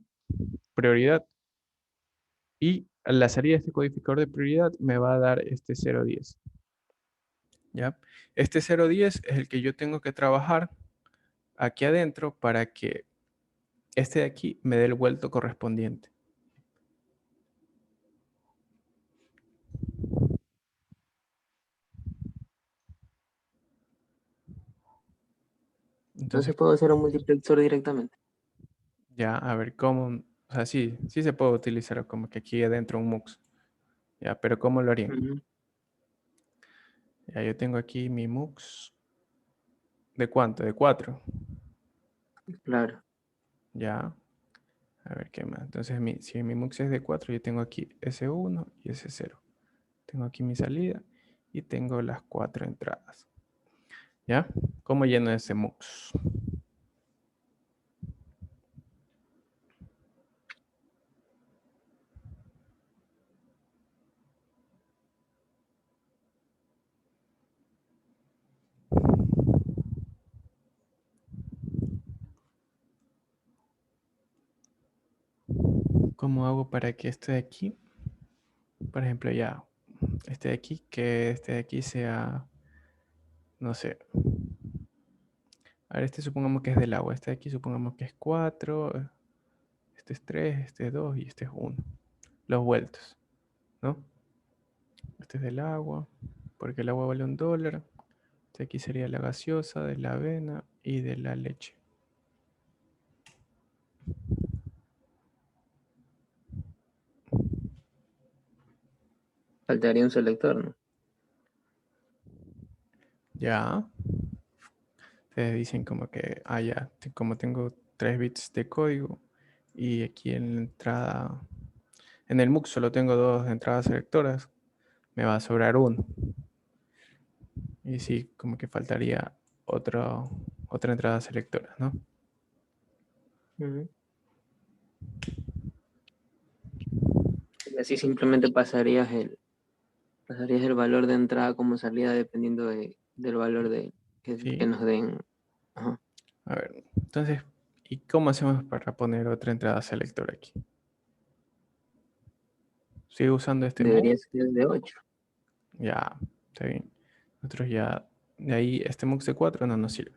Speaker 1: prioridad Y a la salida de este codificador de prioridad me va a dar este 0.10. ¿Ya? Este 0.10 es el que yo tengo que trabajar aquí adentro para que este de aquí me dé el vuelto correspondiente.
Speaker 2: Entonces
Speaker 1: Entonces,
Speaker 2: puedo hacer un multiplexor directamente.
Speaker 1: ya, a ver cómo, o sea, sí se puede utilizar como que aquí adentro un MUX. Ya, pero ¿cómo lo harían?
Speaker 2: Ujú,
Speaker 1: Ya, yo tengo aquí mi MUX. ¿De cuánto? De 4.
Speaker 2: claro.
Speaker 1: Ya, a ver qué más. Entonces, si mi MUX es de 4, yo tengo aquí S1 y S0. Tengo aquí mi salida y tengo las 4 entradas. ¿Ya? ¿Cómo lleno ese MUX? ¿Cómo hago para que este de aquí, por ejemplo, ya, este de aquí, que este de aquí sea, no sé, a ver, este supongamos que es del agua, este de aquí supongamos que es 4, este es 3, este es 2 y este es 1. Los vueltos, ¿no? Este es del agua, porque el agua vale $1. Este aquí sería la gaseosa, de la avena y de la leche.
Speaker 2: Faltaría un selector, ¿no?
Speaker 1: Ya. Ustedes dicen como que, ya, como tengo 3 bits de código y aquí en la entrada, en el MUX solo tengo 2 entradas selectoras, me va a sobrar 1. Y sí, como que faltaría otra entrada selectora, ¿no?
Speaker 2: Ujú. Y así simplemente pasarías el valor de entrada como salida dependiendo del valor que
Speaker 1: Sí.
Speaker 2: nos den. Ajá.
Speaker 1: A ver, entonces, ¿y cómo hacemos para poner otra entrada selectora aquí? ¿Sigo usando este MUX?
Speaker 2: Debería ser de 8.
Speaker 1: Ya, está bien. Nosotros ya, de ahí, este MUX de 4 no nos sirve.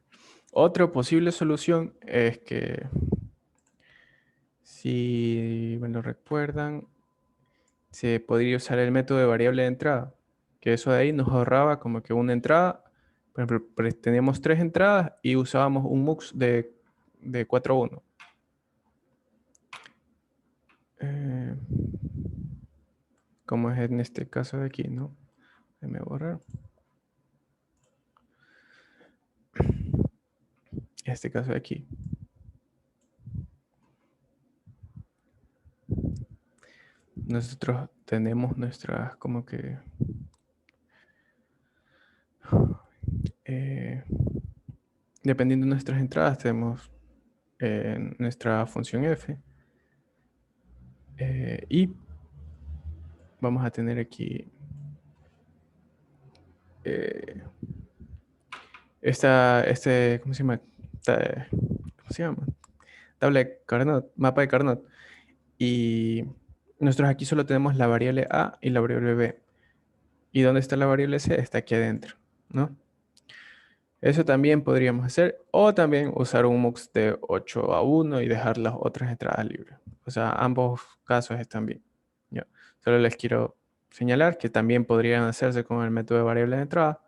Speaker 1: Otra posible solución es que, si me lo recuerdan, se podría usar el método de variable de entrada, que eso de ahí nos ahorraba como que una entrada, por ejemplo, teníamos 3 entradas y usábamos un MUX de 4 a 1. Como es en este caso de aquí, ¿no? Déjame borrar. Este caso de aquí. Nosotros tenemos nuestras como que dependiendo de nuestras entradas tenemos nuestra función f y vamos a tener aquí ¿cómo se llama? ¿Cómo se llama? Tabla de Carnot, mapa de Carnot. Y nosotros aquí solo tenemos la variable a y la variable b. ¿Y dónde está la variable c? Está aquí adentro, ¿no? Eso también podríamos hacer, o también usar un MUX de 8 a 1 y dejar las otras entradas libres. O sea, ambos casos están bien. ¿Ya? Solo les quiero señalar que también podrían hacerse con el método de variable de entrada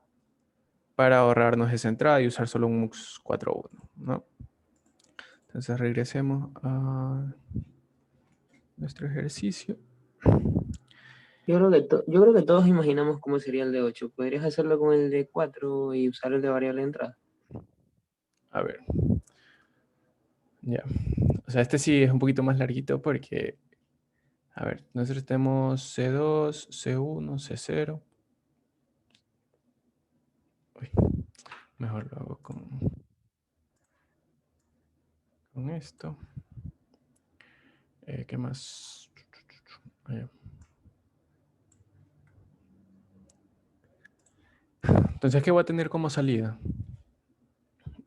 Speaker 1: para ahorrarnos esa entrada y usar solo un MUX 4 a 1, ¿no? Entonces regresemos a nuestro ejercicio.
Speaker 2: Yo creo que todos imaginamos cómo sería el de 8. ¿Podrías hacerlo con el de 4 y usar el de variable de entrada?
Speaker 1: A ver. Ya. O sea, este sí es un poquito más larguito porque, a ver, nosotros tenemos C2, C1, C0. Uy, mejor lo hago con esto. ¿Qué más? Entonces, ¿qué voy a tener como salida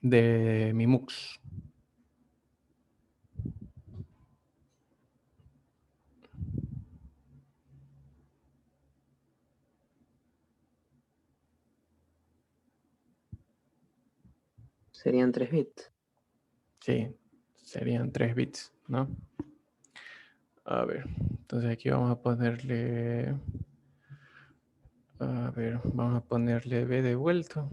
Speaker 1: de mi MUX?
Speaker 2: Serían 3 bits.
Speaker 1: Sí, serían 3 bits, ¿no? A ver, entonces aquí vamos a ponerle... A ver, vamos a ponerle B de vuelta.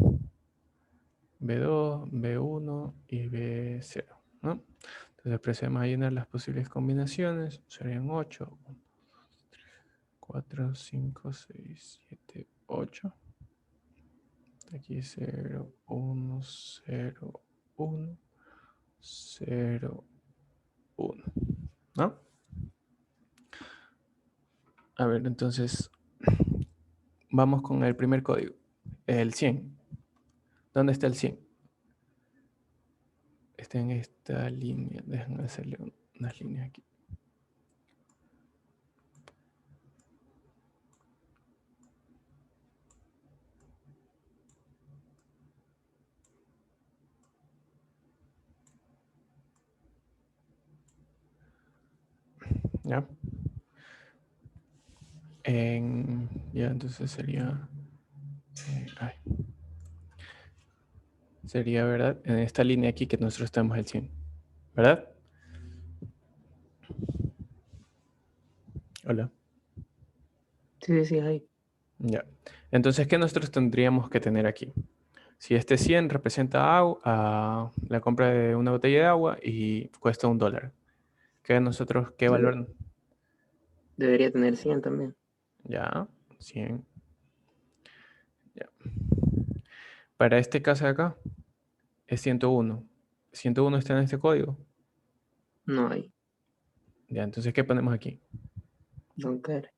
Speaker 1: B2, B1 y B0, ¿no? Entonces procedemos a llenar las posibles combinaciones. Serían 8, 4, 5, 6, 7, 8. Aquí 0, 1, 0, 1, 0, 1, ¿no? A ver, entonces vamos con el primer código, el 100. ¿Dónde está el 100? Está en esta línea. Déjenme hacerle unas líneas aquí. ¿Ya? Ya, entonces sería... ay. Sería, ¿verdad? En esta línea aquí que nosotros tenemos el 100. ¿Verdad? Hola.
Speaker 2: Sí, sí, ahí.
Speaker 1: Ya. Entonces, ¿qué nosotros tendríamos que tener aquí? Si este 100 representa a la compra de una botella de agua y cuesta $1. ¿Qué valor?
Speaker 2: Debería tener 100 también.
Speaker 1: Ya, 100. Ya. Para este caso de acá es 101. 101 está en este código.
Speaker 2: No hay.
Speaker 1: Ya, entonces, ¿qué ponemos aquí?
Speaker 2: Don't care.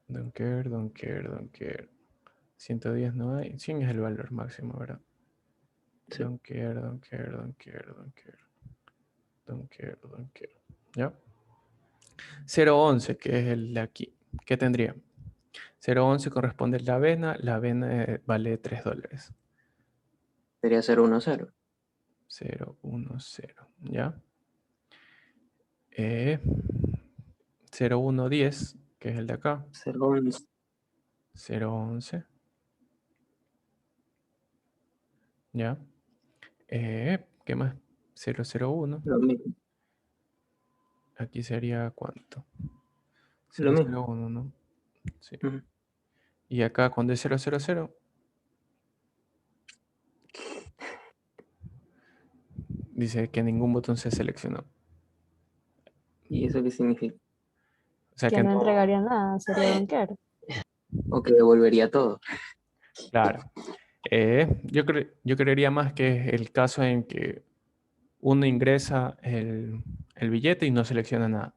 Speaker 1: Don't care, don't care, don't care. 110 no hay. 100 es el valor máximo, ¿verdad?
Speaker 2: Sí.
Speaker 1: Don't care, don't care, don't care, don't care. Don't care, don't care. ¿Ya? 011, que es el de aquí. ¿Qué tendría? 011 corresponde a la avena. La avena vale $3.
Speaker 2: Sería 010.
Speaker 1: 010, ¿ya? 0110, que es el de acá.
Speaker 2: 011.
Speaker 1: 011, ¿ya? ¿Qué más? 001.
Speaker 2: Lo mismo.
Speaker 1: Aquí sería ¿cuánto?
Speaker 2: Lo mismo.
Speaker 1: 001, ¿no? Sí.
Speaker 2: Ujú.
Speaker 1: Y acá cuando es 000, dice que ningún botón se seleccionó.
Speaker 2: ¿Y eso qué significa?
Speaker 1: O sea
Speaker 4: Que
Speaker 1: que
Speaker 4: no
Speaker 1: no,
Speaker 4: entregaría nada, sería don't care.
Speaker 2: O que devolvería todo.
Speaker 1: claro. Yo creería más que es el caso en que uno ingresa el billete y no selecciona nada.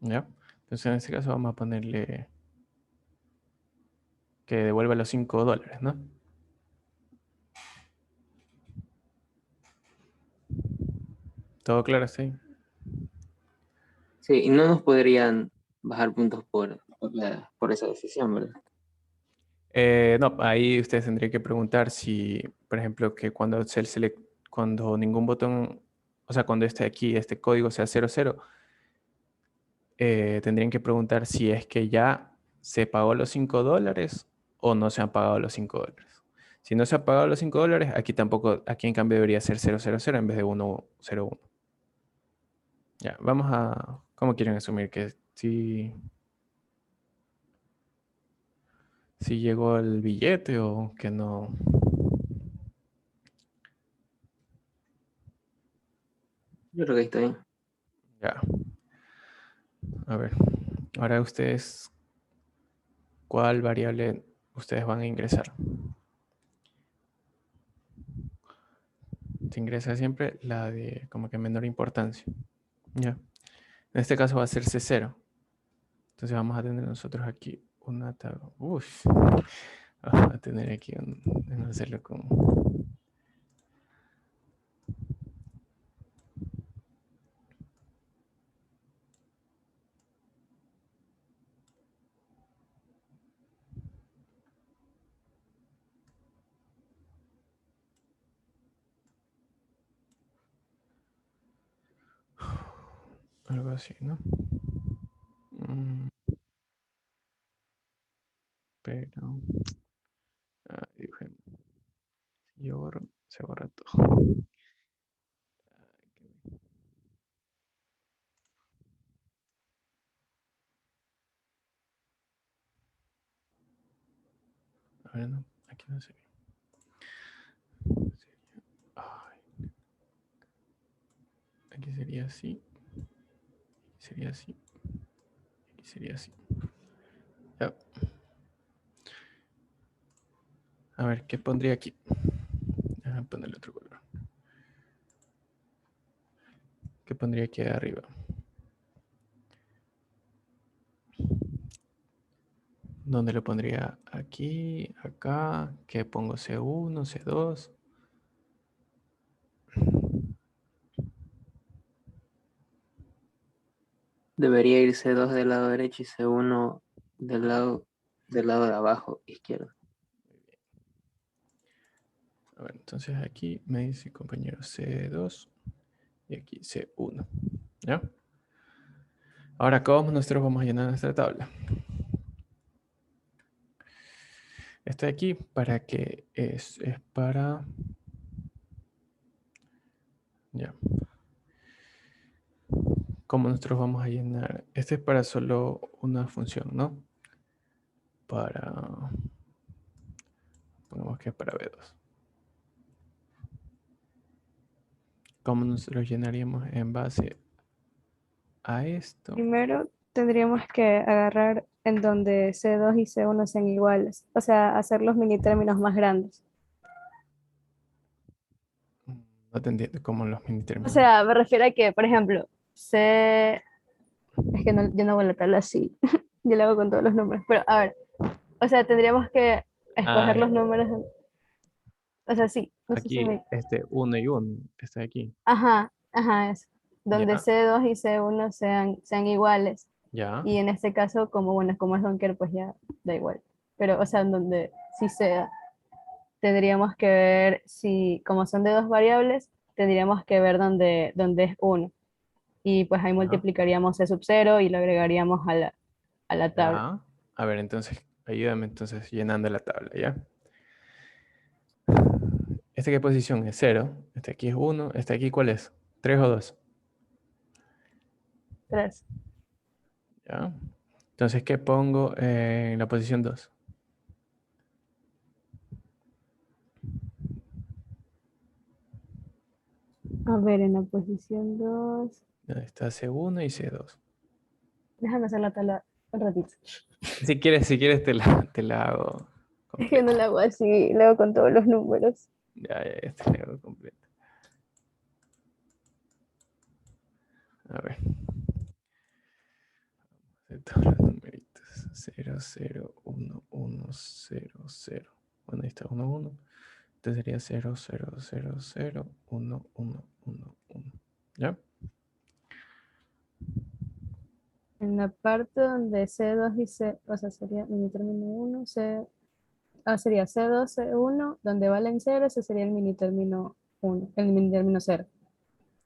Speaker 1: ¿Ya? Entonces en este caso vamos a ponerle que devuelva los $5, ¿no? ¿Todo claro? Sí.
Speaker 2: Sí, y no nos podrían bajar puntos por esa decisión, ¿verdad?
Speaker 1: No, ahí ustedes tendrían que preguntar si, por ejemplo, que cuando ningún botón, o sea, cuando este código sea 00, tendrían que preguntar si es que ya se pagó los $5 o no se han pagado los $5. Si no se han pagado los $5, aquí tampoco, aquí en cambio debería ser 000 en vez de 101. Ya, vamos a, ¿cómo quieren asumir que si llegó el billete o que no?
Speaker 2: Yo creo que ahí está bien.
Speaker 1: Ya, a ver, ahora ustedes, ¿cuál variable ustedes van a ingresar? Se ingresa siempre la de como que menor importancia. Ya. En este caso va a ser C0. Entonces vamos a tener nosotros aquí una tabla. Uf. Vamos a tener aquí vamos a hacerlo con... algo así, ¿no? Pero... dibujemos. A ver, no, aquí no sería. Ay, aquí sería así. Aquí sería así. Aquí sería así. Ya. A ver, ¿qué pondría aquí? Déjame ponerle otro color. ¿Qué pondría aquí arriba? ¿Dónde lo pondría? Aquí, acá. ¿Qué pongo? C1, C2.
Speaker 2: Debería ir C2 del lado derecho y C1 del lado de abajo izquierdo.
Speaker 1: A ver, entonces aquí me dice compañero C2 y aquí C1. ¿Ya? Ahora, ¿cómo nosotros vamos a llenar nuestra tabla? Este de aquí, ¿para qué es? Es para... Ya. ¿Cómo nosotros vamos a llenar? Este es para solo una función, ¿no? Para... Pongamos que es para B2. ¿Cómo nosotros llenaríamos en base a esto?
Speaker 4: Primero tendríamos que agarrar en donde C2 y C1 sean iguales, o sea, hacer los mini términos más grandes.
Speaker 1: No te entiendo cómo los mini
Speaker 4: O
Speaker 1: términos.
Speaker 4: sea, me refiero a que, por ejemplo, C, es que yo no hago la tabla así, yo la hago con todos los números, pero a ver, o sea, tendríamos que escoger los números, o sea, sí, no sé si
Speaker 1: Aquí,
Speaker 4: me...
Speaker 1: este 1 y 1, está aquí.
Speaker 4: Ajá, ajá, es donde
Speaker 1: Ya,
Speaker 4: C2 y C1 sean iguales.
Speaker 1: ya.
Speaker 4: Y en este caso, como bueno, como es Docker, pues ya da igual. Pero, o sea, en donde sí sea, tendríamos que ver si, como son de dos variables, tendríamos que ver dónde es uno. Y pues ahí
Speaker 1: Ya.
Speaker 4: multiplicaríamos C sub 0 y lo agregaríamos a la tabla.
Speaker 1: Ya. A ver, entonces, ayúdame entonces llenando la tabla, ¿ya? ¿Este qué posición es? 0. Este aquí es 1. ¿Este aquí cuál es? 3 o 2.
Speaker 4: 3.
Speaker 1: ¿Ya? Entonces, ¿qué pongo en la posición 2?
Speaker 4: A ver, en la posición 2.
Speaker 1: Está C1 y C2.
Speaker 4: Déjame hacer la tabla un ratito.
Speaker 1: Si quieres te la hago
Speaker 4: Es que no
Speaker 1: completa.
Speaker 4: la hago así, la hago con todos los números.
Speaker 1: Ya, te la hago completa. A ver. De todos los numeritos. 0, 0, 1, 1, 0, 0. Bueno, ahí está 1, 1. Entonces sería 0, 0, 0, 0, 1, 1, 1, 1. ¿Ya?
Speaker 4: En la parte donde C2 y C, o sea, sería mini término 1, sería C2, C1, donde valen 0, ese sería el mini término 1, el mini término 0.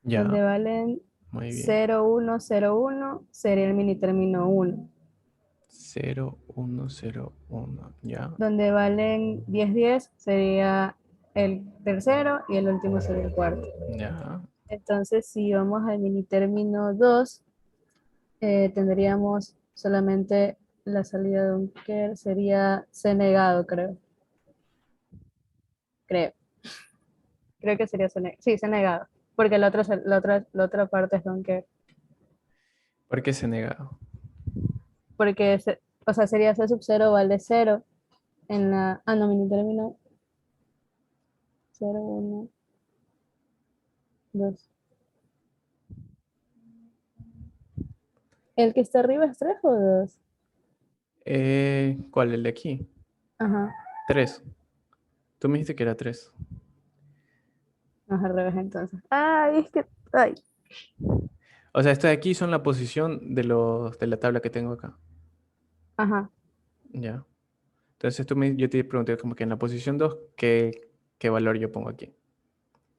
Speaker 1: Ya,
Speaker 4: Donde valen
Speaker 1: muy bien.
Speaker 4: 0, 1, 0, 1, sería el mini término 1.
Speaker 1: 0, 1, 0, 1. Ya,
Speaker 4: Donde valen 10, 10, sería el tercero y el último sería el cuarto.
Speaker 1: ya.
Speaker 4: Entonces, si vamos al mini término 2, tendríamos solamente la salida de un ker, sería C negado, creo. Creo. Creo que sería C negado. Sí, C negado. Porque la otra parte es Docker.
Speaker 1: ¿Por qué se negado?
Speaker 4: Porque, o sea, sería C sub 0 vale 0 en la... Ah, no, mini término 0, 1, 2. ¿El que está arriba es 3 o 2?
Speaker 1: ¿Cuál? ¿El de aquí?
Speaker 4: Ajá,
Speaker 1: 3. Tú me dijiste que era 3.
Speaker 4: no es al revés entonces. Ay, es que... Ay.
Speaker 1: O sea, estos de aquí son la posición de la tabla que tengo acá.
Speaker 4: Ajá.
Speaker 1: Ya. Entonces yo te pregunté como que en la posición 2, ¿qué valor yo pongo aquí?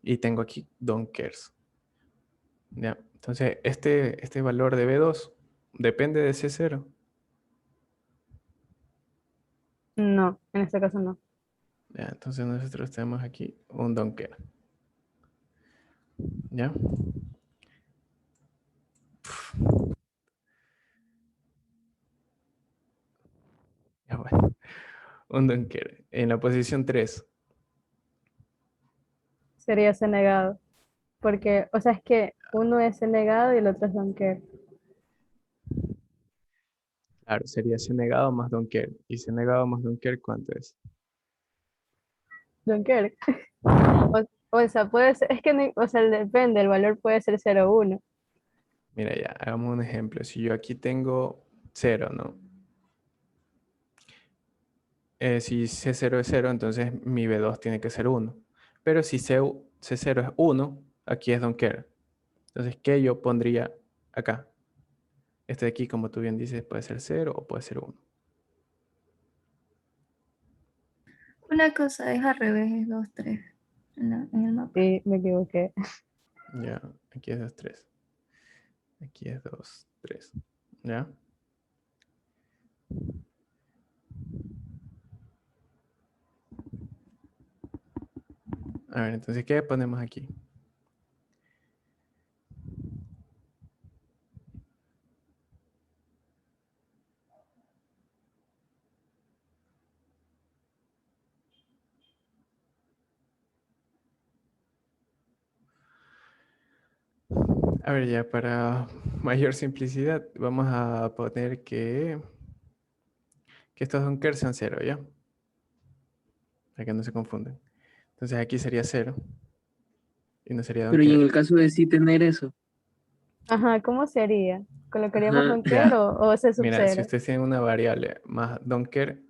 Speaker 1: Y tengo aquí don't cares. Ya. Entonces, este valor de B2 depende de C0.
Speaker 4: No, en este caso no.
Speaker 1: Ya, entonces nosotros tenemos aquí un don't care. ¿Ya? Ya bueno. Un donker. En la posición 3.
Speaker 4: Sería C negado. Porque, o sea, es que uno es C negado y el otro es donker.
Speaker 1: Claro, sería C negado más donker. Y C negado más donker, ¿cuánto es?
Speaker 4: Donker. O sea, puede ser, es que, o sea, depende, el valor puede ser 0 o 1.
Speaker 1: Mira ya, hagamos un ejemplo. Si yo aquí tengo 0, ¿no? Si C0 es 0, entonces mi B2 tiene que ser 1. Pero si C0 es 1, aquí es donker. Entonces, ¿qué yo pondría acá? Este de aquí, como tú bien dices, puede ser 0 o puede ser 1.
Speaker 5: Una cosa es al revés, es 2, 3 en el mapa.
Speaker 4: Sí, me equivoqué.
Speaker 1: Ya, aquí es 2, 3. Aquí es 2, 3. ¿Ya? A ver, entonces, ¿qué ponemos aquí? A ver, ya para mayor simplicidad, vamos a poner que estos donkers sean 0, ¿ya? Para que no se confundan. Entonces aquí sería 0 y no sería
Speaker 2: Pero y en
Speaker 1: donker.
Speaker 2: el caso de sí tener eso,
Speaker 4: Ajá, ¿cómo sería? ¿Colocaríamos
Speaker 2: ajá,
Speaker 4: donker
Speaker 1: Ya,
Speaker 4: o C sub
Speaker 1: mira, si
Speaker 4: 0?
Speaker 1: ustedes tienen una variable más donker,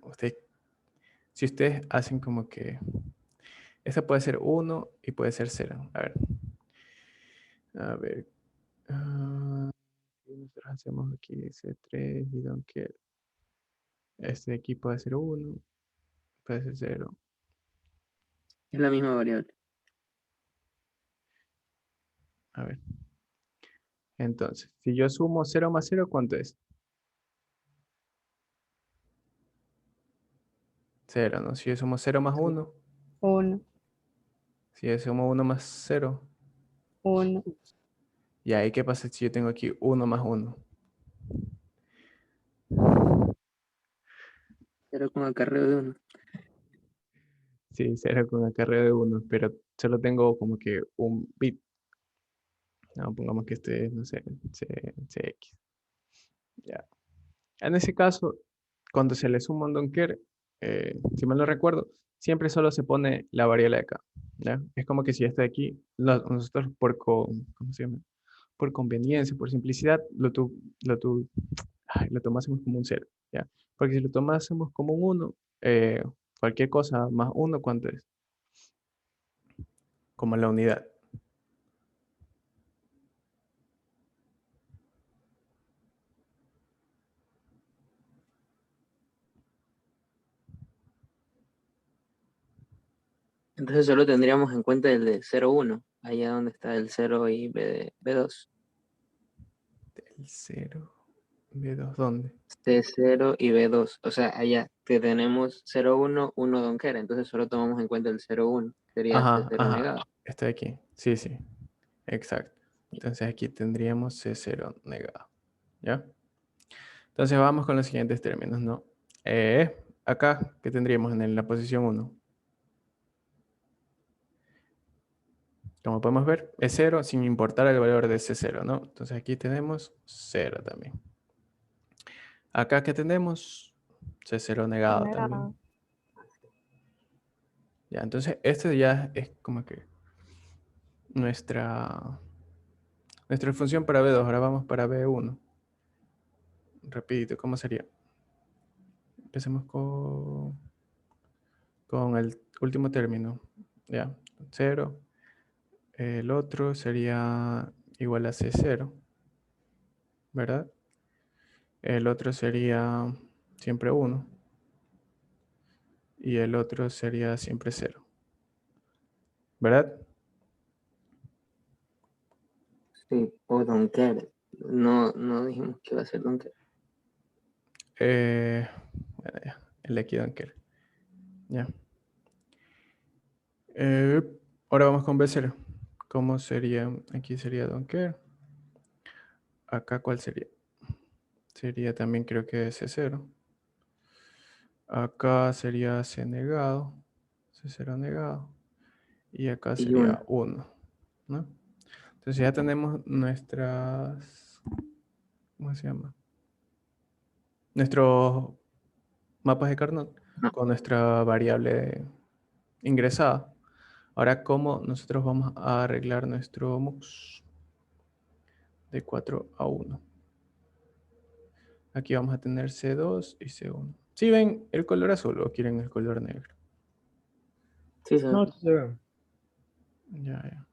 Speaker 1: si ustedes hacen como que esta puede ser 1 y puede ser 0. A ver. Nosotros hacemos aquí C3 y donker. Este de aquí puede ser 1, puede ser 0.
Speaker 2: es la misma variable.
Speaker 1: A ver. Entonces, si yo sumo 0 más 0, ¿cuánto es? 0, ¿no? Si yo sumo 0 más 1,
Speaker 4: 1,
Speaker 1: si yo sumo 1 más 0,
Speaker 4: 1.
Speaker 1: y ahí qué pasa si yo tengo aquí 1 más 1.
Speaker 2: Pero con acarreo de uno.
Speaker 1: Sí, 0 con acarreo de 1, pero solo tengo como que un bit. No, pongamos que este es, no sé, CX. Ya. En ese caso, cuando se le suma un donker, si mal no recuerdo, siempre solo se pone la variable de acá. ¿Ya? Es como que si este de aquí, nosotros ¿cómo se llama? Por conveniencia, por simplicidad, lo tomásemos como un 0. ¿Ya? Porque si lo tomásemos como un 1, cualquier cosa más 1, ¿cuánto es? Como la unidad.
Speaker 2: Entonces solo tendríamos en cuenta el de 0, 1, allá donde está el 0 y B2.
Speaker 1: El 0, B2, ¿dónde?
Speaker 2: C0 y B2. O sea, allá que tenemos 0, 1, 1 donquera. Entonces solo tomamos en cuenta el 0, 1. Sería
Speaker 1: Ajá,
Speaker 2: C0
Speaker 1: ajá.
Speaker 2: negado.
Speaker 1: Este de aquí. Sí, sí. Exacto. Entonces aquí tendríamos C0 negado. ¿Ya? Entonces vamos con los siguientes términos, ¿no? Acá, ¿qué tendríamos en la posición 1? Como podemos ver, es 0 sin importar el valor de C0, ¿no? Entonces aquí tenemos 0 también. Acá, ¿qué tenemos? C0 negado
Speaker 4: Negado.
Speaker 1: también. Ya, entonces este ya es como que nuestra función para B2. Ahora vamos para B1. Rapidito, ¿cómo sería? Empecemos con el último término. Ya, 0. El otro sería igual a C0, ¿verdad? El otro sería siempre 1. Y el otro sería siempre 0, ¿verdad?
Speaker 2: Sí, o donquera. No, no dijimos que iba a ser donquera.
Speaker 1: Bueno, ya, el de aquí donker. Ya. Ahora vamos con B0. ¿Cómo sería? Aquí sería don't care. Acá, ¿cuál sería? Sería también creo que C0. Acá sería C negado. C0 negado. Y acá
Speaker 2: Y
Speaker 1: sería
Speaker 2: 1.
Speaker 1: 1. ¿No? Entonces ya tenemos nuestras... ¿Cómo se llama? Nuestros mapas de Carnot
Speaker 2: No.
Speaker 1: con nuestra variable ingresada. Ahora, ¿cómo nosotros vamos a arreglar nuestro MUX de 4 a 1? Aquí vamos a tener C2 y C1. ¿Sí ven el color azul o quieren el color negro?
Speaker 2: Sí, se ve.
Speaker 3: No, sí se ve.
Speaker 1: Ya.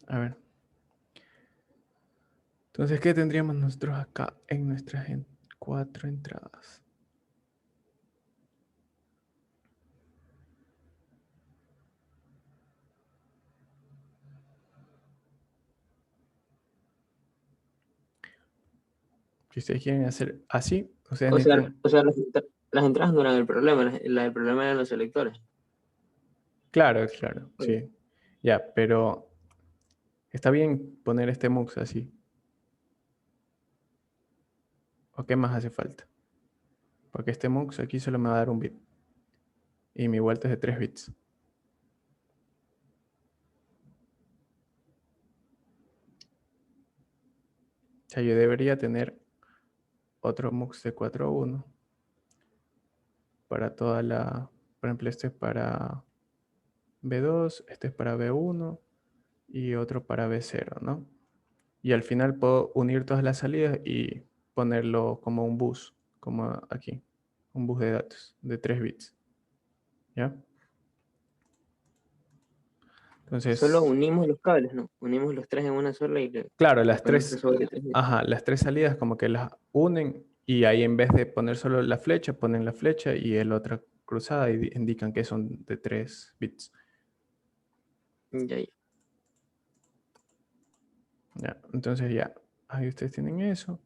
Speaker 1: A ver. Entonces, ¿qué tendríamos nosotros acá en nuestras 4 entradas? Si ustedes quieren hacer así, ustedes
Speaker 2: O sea,
Speaker 1: necesitan...
Speaker 2: las entradas no eran el problema, el problema eran los selectores.
Speaker 1: Claro, claro,
Speaker 2: Ok.
Speaker 1: sí. Ya, pero está bien poner este MUX así. ¿O qué más hace falta? Porque este MUX aquí solo me va a dar un bit. Y mi vuelta es de 3 bits. O sea, yo debería tener otro MUX de 4 a 1. Para toda la... Por ejemplo, este es para B2, este es para B1 y otro para B0, ¿no? Y al final puedo unir todas las salidas y ponerlo como un bus, como aquí. Un bus de datos de 3 bits. ¿Ya? Entonces,
Speaker 2: Solo unimos los cables, ¿no? Unimos los 3 en una sola y
Speaker 1: claro,
Speaker 2: le
Speaker 1: las
Speaker 2: ponemos
Speaker 1: tres,
Speaker 2: sobre 3.
Speaker 1: ajá, las 3 salidas como que las unen y ahí en vez de poner solo la flecha, ponen la flecha y el otra cruzada y indican que son de 3 bits.
Speaker 2: Ya.
Speaker 1: Ya, entonces ya, ahí ustedes tienen eso.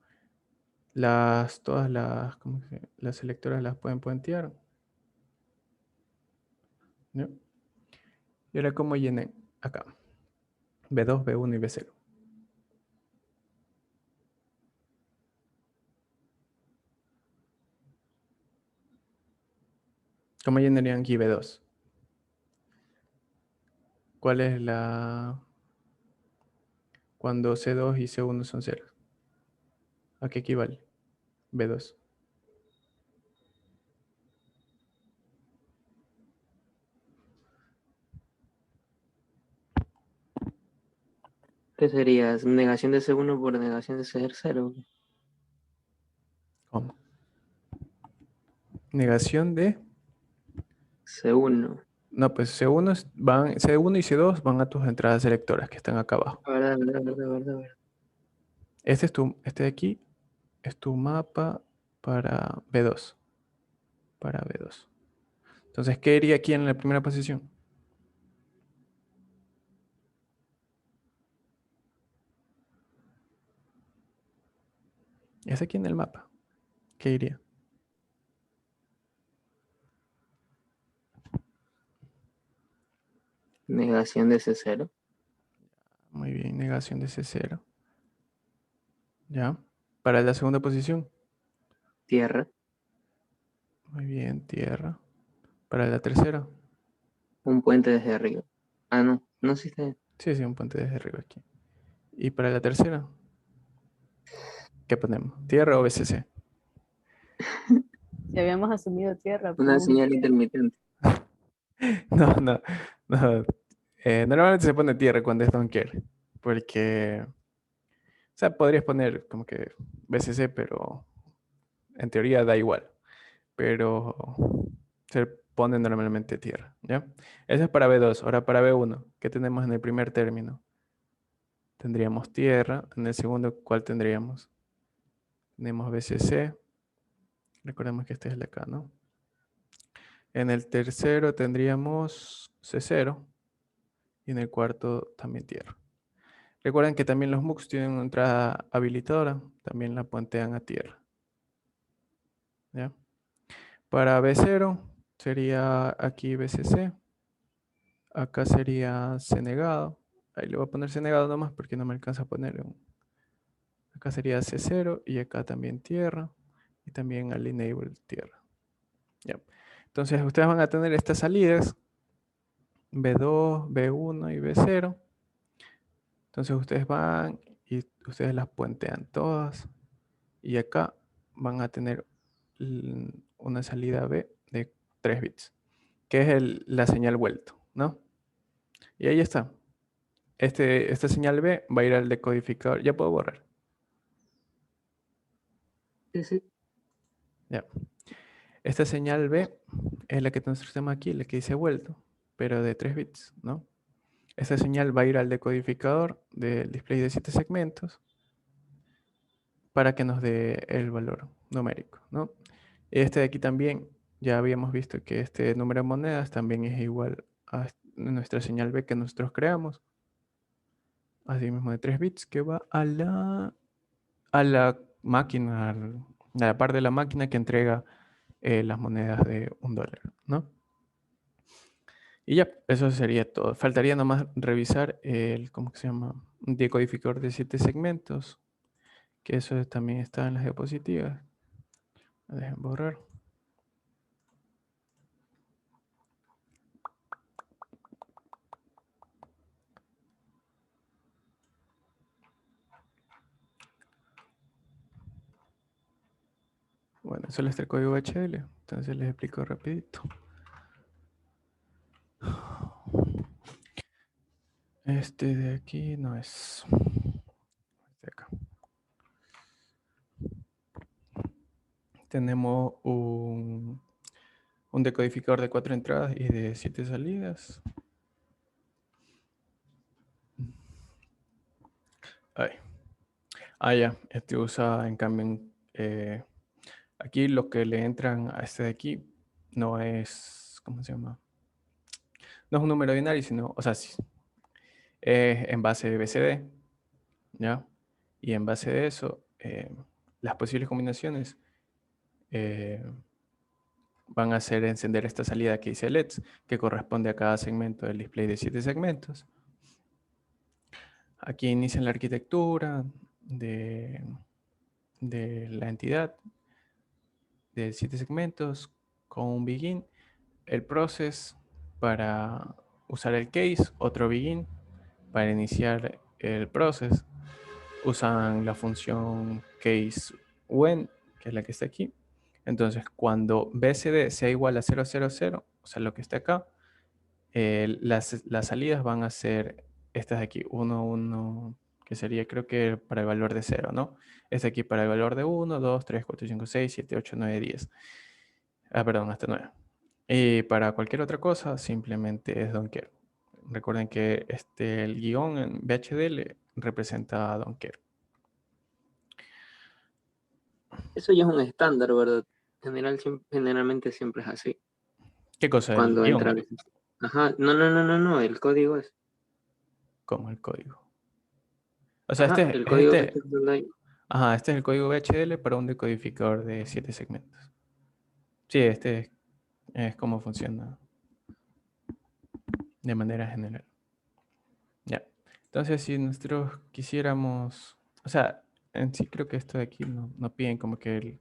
Speaker 1: Todas las, las selectoras las pueden puentear. ¿Ya? Y ahora cómo llenen acá. B2, B1 y B0. ¿Cómo llenarían aquí B2? ¿Cuál es la... cuando C2 y C1 son ceros? ¿A qué equivale? B2.
Speaker 2: ¿Qué sería? ¿Negación de C1 por negación de C0?
Speaker 1: ¿Cómo? Negación de...
Speaker 2: C1.
Speaker 1: No, pues C1 y C2 van a tus entradas selectoras que están acá abajo.
Speaker 2: Verdad.
Speaker 1: Este de aquí es tu mapa para B2. Para B2. Entonces, ¿qué iría aquí en la primera posición? Es aquí en el mapa. ¿Qué iría?
Speaker 2: Negación de C0.
Speaker 1: Muy bien, negación de C0. ¿Ya? Para la segunda posición.
Speaker 2: Tierra.
Speaker 1: Muy bien, tierra. Para la tercera.
Speaker 2: Un puente desde arriba. Ah, no. No, sí está bien.
Speaker 1: Sí, sí, un puente desde arriba aquí. Y para la tercera, ¿qué ponemos? ¿Tierra o BCC?
Speaker 4: Si habíamos asumido tierra,
Speaker 2: Una
Speaker 4: pues.
Speaker 2: señal intermitente.
Speaker 1: No. Normalmente se pone tierra cuando es don't care. Porque, o sea, podrías poner como que BCC, pero en teoría da igual. Pero se pone normalmente tierra, ¿ya? Eso es para B2. Ahora para B1, ¿qué tenemos en el primer término? Tendríamos tierra. En el segundo, ¿cuál tendríamos? Tenemos BCC. Recordemos que esta es la acá, ¿no? En el tercero tendríamos C0. Y en el cuarto también tierra. Recuerden que también los MUX tienen una entrada habilitadora. También la puentean a tierra. ¿Ya? Para B0 sería aquí BCC. Acá sería C-negado. Ahí le voy a poner C-negado nomás porque no me alcanza a poner acá sería C0 y acá también tierra. Y también al enable tierra. Ya. Entonces ustedes van a tener estas salidas B2, B1 y B0. Entonces ustedes van y ustedes las puentean todas. Y acá van a tener una salida B de 3 bits, que es la señal vuelto, ¿no? Y ahí está. Esta señal B va a ir al decodificador. Ya puedo borrar.
Speaker 2: Sí, sí.
Speaker 1: Ya. Esta señal B es la que nosotros tenemos aquí, la que dice vuelto, pero de 3 bits, ¿no? Esta señal va a ir al decodificador del display de 7 segmentos para que nos dé el valor numérico, ¿no? Este de aquí también, ya habíamos visto que este número de monedas también es igual a nuestra señal B que nosotros creamos. Así mismo de 3 bits que va a la máquina, a la parte de la máquina que entrega las monedas de $1, ¿no? Y ya, eso sería todo. Faltaría nomás revisar ¿cómo que se llama? Un decodificador de 7 segmentos, que eso también está en las diapositivas. Dejen borrar. Bueno, solo está el código HL, entonces les explico rapidito. Este de aquí no es. Este de acá. Tenemos un decodificador de 4 entradas y de 7 salidas. Ahí. Ya. Este usa en cambio aquí lo que le entran a este de aquí no es, ¿cómo se llama? No es un número binario, sino, o sea, sí, es en base de BCD, ¿ya? Y en base de eso, las posibles combinaciones van a hacer encender esta salida que dice LEDs, que corresponde a cada segmento del display de 7 segmentos. Aquí inicia la arquitectura de la entidad de 7 segmentos con un begin, el process para usar el case, otro begin para iniciar el process. Usan la función case when, que es la que está aquí. Entonces, cuando BCD sea igual a 000, o sea, lo que está acá, las salidas van a ser estas de aquí, 1, 1, que sería creo que para el valor de 0, ¿no? Este aquí para el valor de 1, 2, 3, 4, 5, 6, 7, 8, 9, 10. Perdón, hasta 9. Y para cualquier otra cosa, simplemente es don't care. Recuerden que el guión en VHDL representa a don't care.
Speaker 2: Eso ya es un estándar, ¿verdad? Generalmente siempre es así.
Speaker 1: ¿Qué cosa? ¿El
Speaker 2: Cuando
Speaker 1: guión?
Speaker 2: entra. Ajá, no, el código es.
Speaker 1: ¿Cómo el código? O sea,
Speaker 2: Ajá, el código que está dando ahí.
Speaker 1: Ajá, este es el código VHDL para un decodificador de 7 segmentos. Sí, este es cómo funciona de manera general. Ya. Entonces, si nosotros quisiéramos, o sea, en sí creo que esto de aquí no piden como que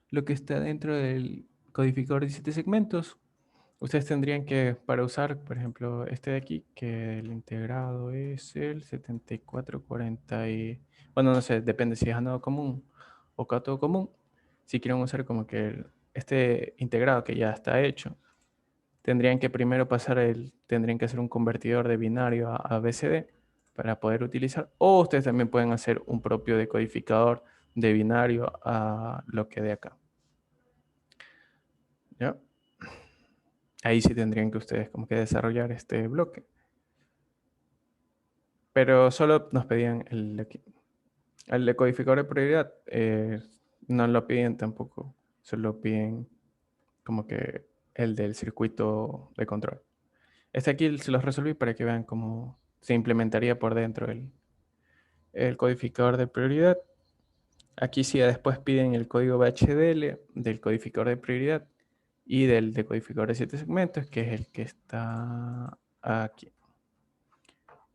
Speaker 1: lo que está dentro del codificador de 7 segmentos, ustedes tendrían que, para usar, por ejemplo, este de aquí, que el integrado es el 7440 y, bueno, no sé, depende si es anodo común o cátodo común. Si quieren usar como que este integrado que ya está hecho, tendrían que primero tendrían que hacer un convertidor de binario a BCD para poder utilizar, o ustedes también pueden hacer un propio decodificador de binario a lo que de acá. ¿Ya? Ahí sí tendrían que ustedes como que desarrollar este bloque. Pero solo nos pedían el decodificador de prioridad. No lo piden tampoco. Solo piden como que el del circuito de control. Este aquí se los resolví para que vean cómo se implementaría por dentro el codificador de prioridad. Aquí sí después piden el código VHDL del codificador de prioridad y del decodificador de 7 segmentos, que es el que está aquí.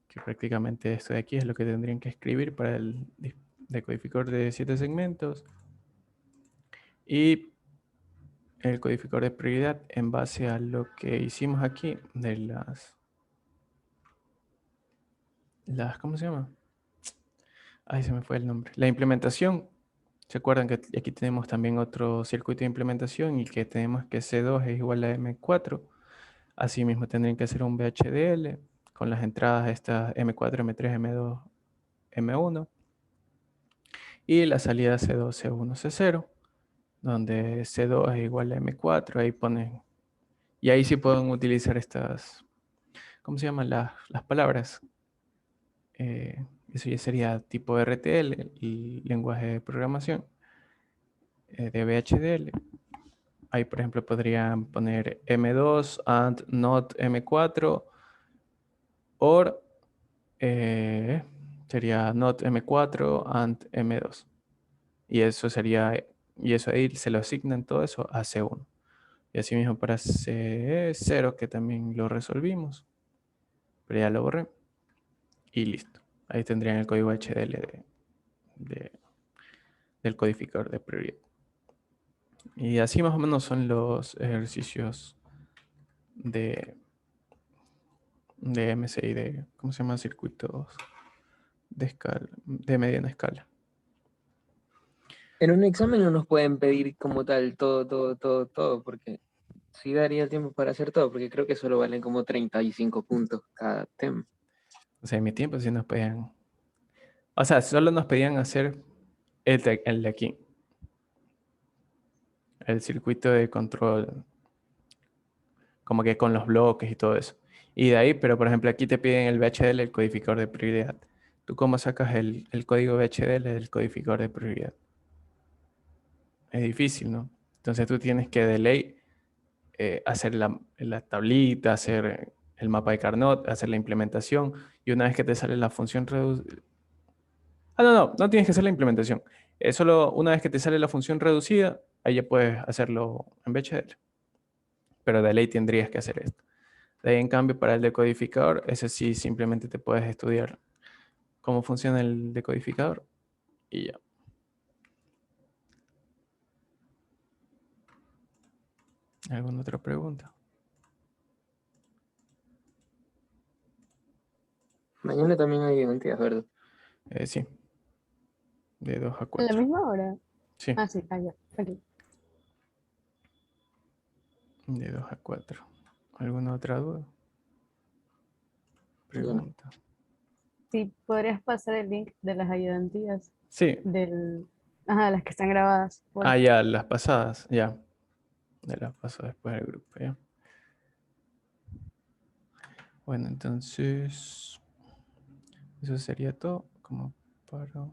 Speaker 1: Que prácticamente esto de aquí es lo que tendrían que escribir para el decodificador de 7 segmentos. Y el codificador de prioridad en base a lo que hicimos aquí de ¿cómo se llama? Ahí se me fue el nombre. La implementación. ¿Se acuerdan que aquí tenemos también otro circuito de implementación y que tenemos que C2 es igual a M4? Asimismo tendrían que hacer un VHDL con las entradas estas M4, M3, M2, M1 y la salida C2, C1, C0, donde C2 es igual a M4, ahí ponen, y ahí sí pueden utilizar estas, ¿cómo se llaman las palabras? Eso ya sería tipo RTL, el lenguaje de programación de VHDL. Ahí, por ejemplo, podrían poner M2 and not M4 or sería not M4 and M2. Y eso sería, y eso ahí se lo asignan todo eso a C1. Y así mismo para C0, que también lo resolvimos, pero ya lo borré. Y listo. Ahí tendrían el código HDL del codificador de prioridad. Y así más o menos son los ejercicios de MSI, ¿cómo se llama? Circuitos de escala, de mediana escala.
Speaker 2: En un examen no nos pueden pedir como tal todo, porque sí daría tiempo para hacer todo, porque creo que solo valen como 35 puntos cada tema.
Speaker 1: O sea, en mi tiempo sí nos pedían. O sea, solo nos pedían hacer el de aquí. El circuito de control. Como que con los bloques y todo eso. Y de ahí, pero por ejemplo, aquí te piden el VHDL, el codificador de prioridad. ¿Tú cómo sacas el código VHDL del codificador de prioridad? Es difícil, ¿no? Entonces tú tienes que de ley hacer la tablita, hacer el mapa de Carnot, hacer la implementación. Y una vez que te sale la función reducida. Ah, no tienes que hacer la implementación. Es solo una vez que te sale la función reducida, ahí ya puedes hacerlo en VHDL. Pero de ley tendrías que hacer esto. De ahí, en cambio, para el decodificador, ese sí simplemente te puedes estudiar cómo funciona el decodificador y ya. ¿Alguna otra pregunta?
Speaker 2: Mañana también hay identidad, ¿verdad?
Speaker 1: Sí, de 2 a
Speaker 4: ¿En la
Speaker 1: 4.
Speaker 4: misma hora?
Speaker 1: Sí,
Speaker 4: Ah, sí, ya. Ok.
Speaker 1: de 2 a 4. ¿Alguna otra duda?
Speaker 2: Yo no.
Speaker 1: Pregunta.
Speaker 4: Sí, ¿podrías pasar el link de las ayudantías
Speaker 1: Sí.
Speaker 4: Ajá, las que están grabadas?
Speaker 1: Ah, ya, las pasadas, ya. De las paso después del grupo, ya. Bueno, entonces, eso sería todo como para...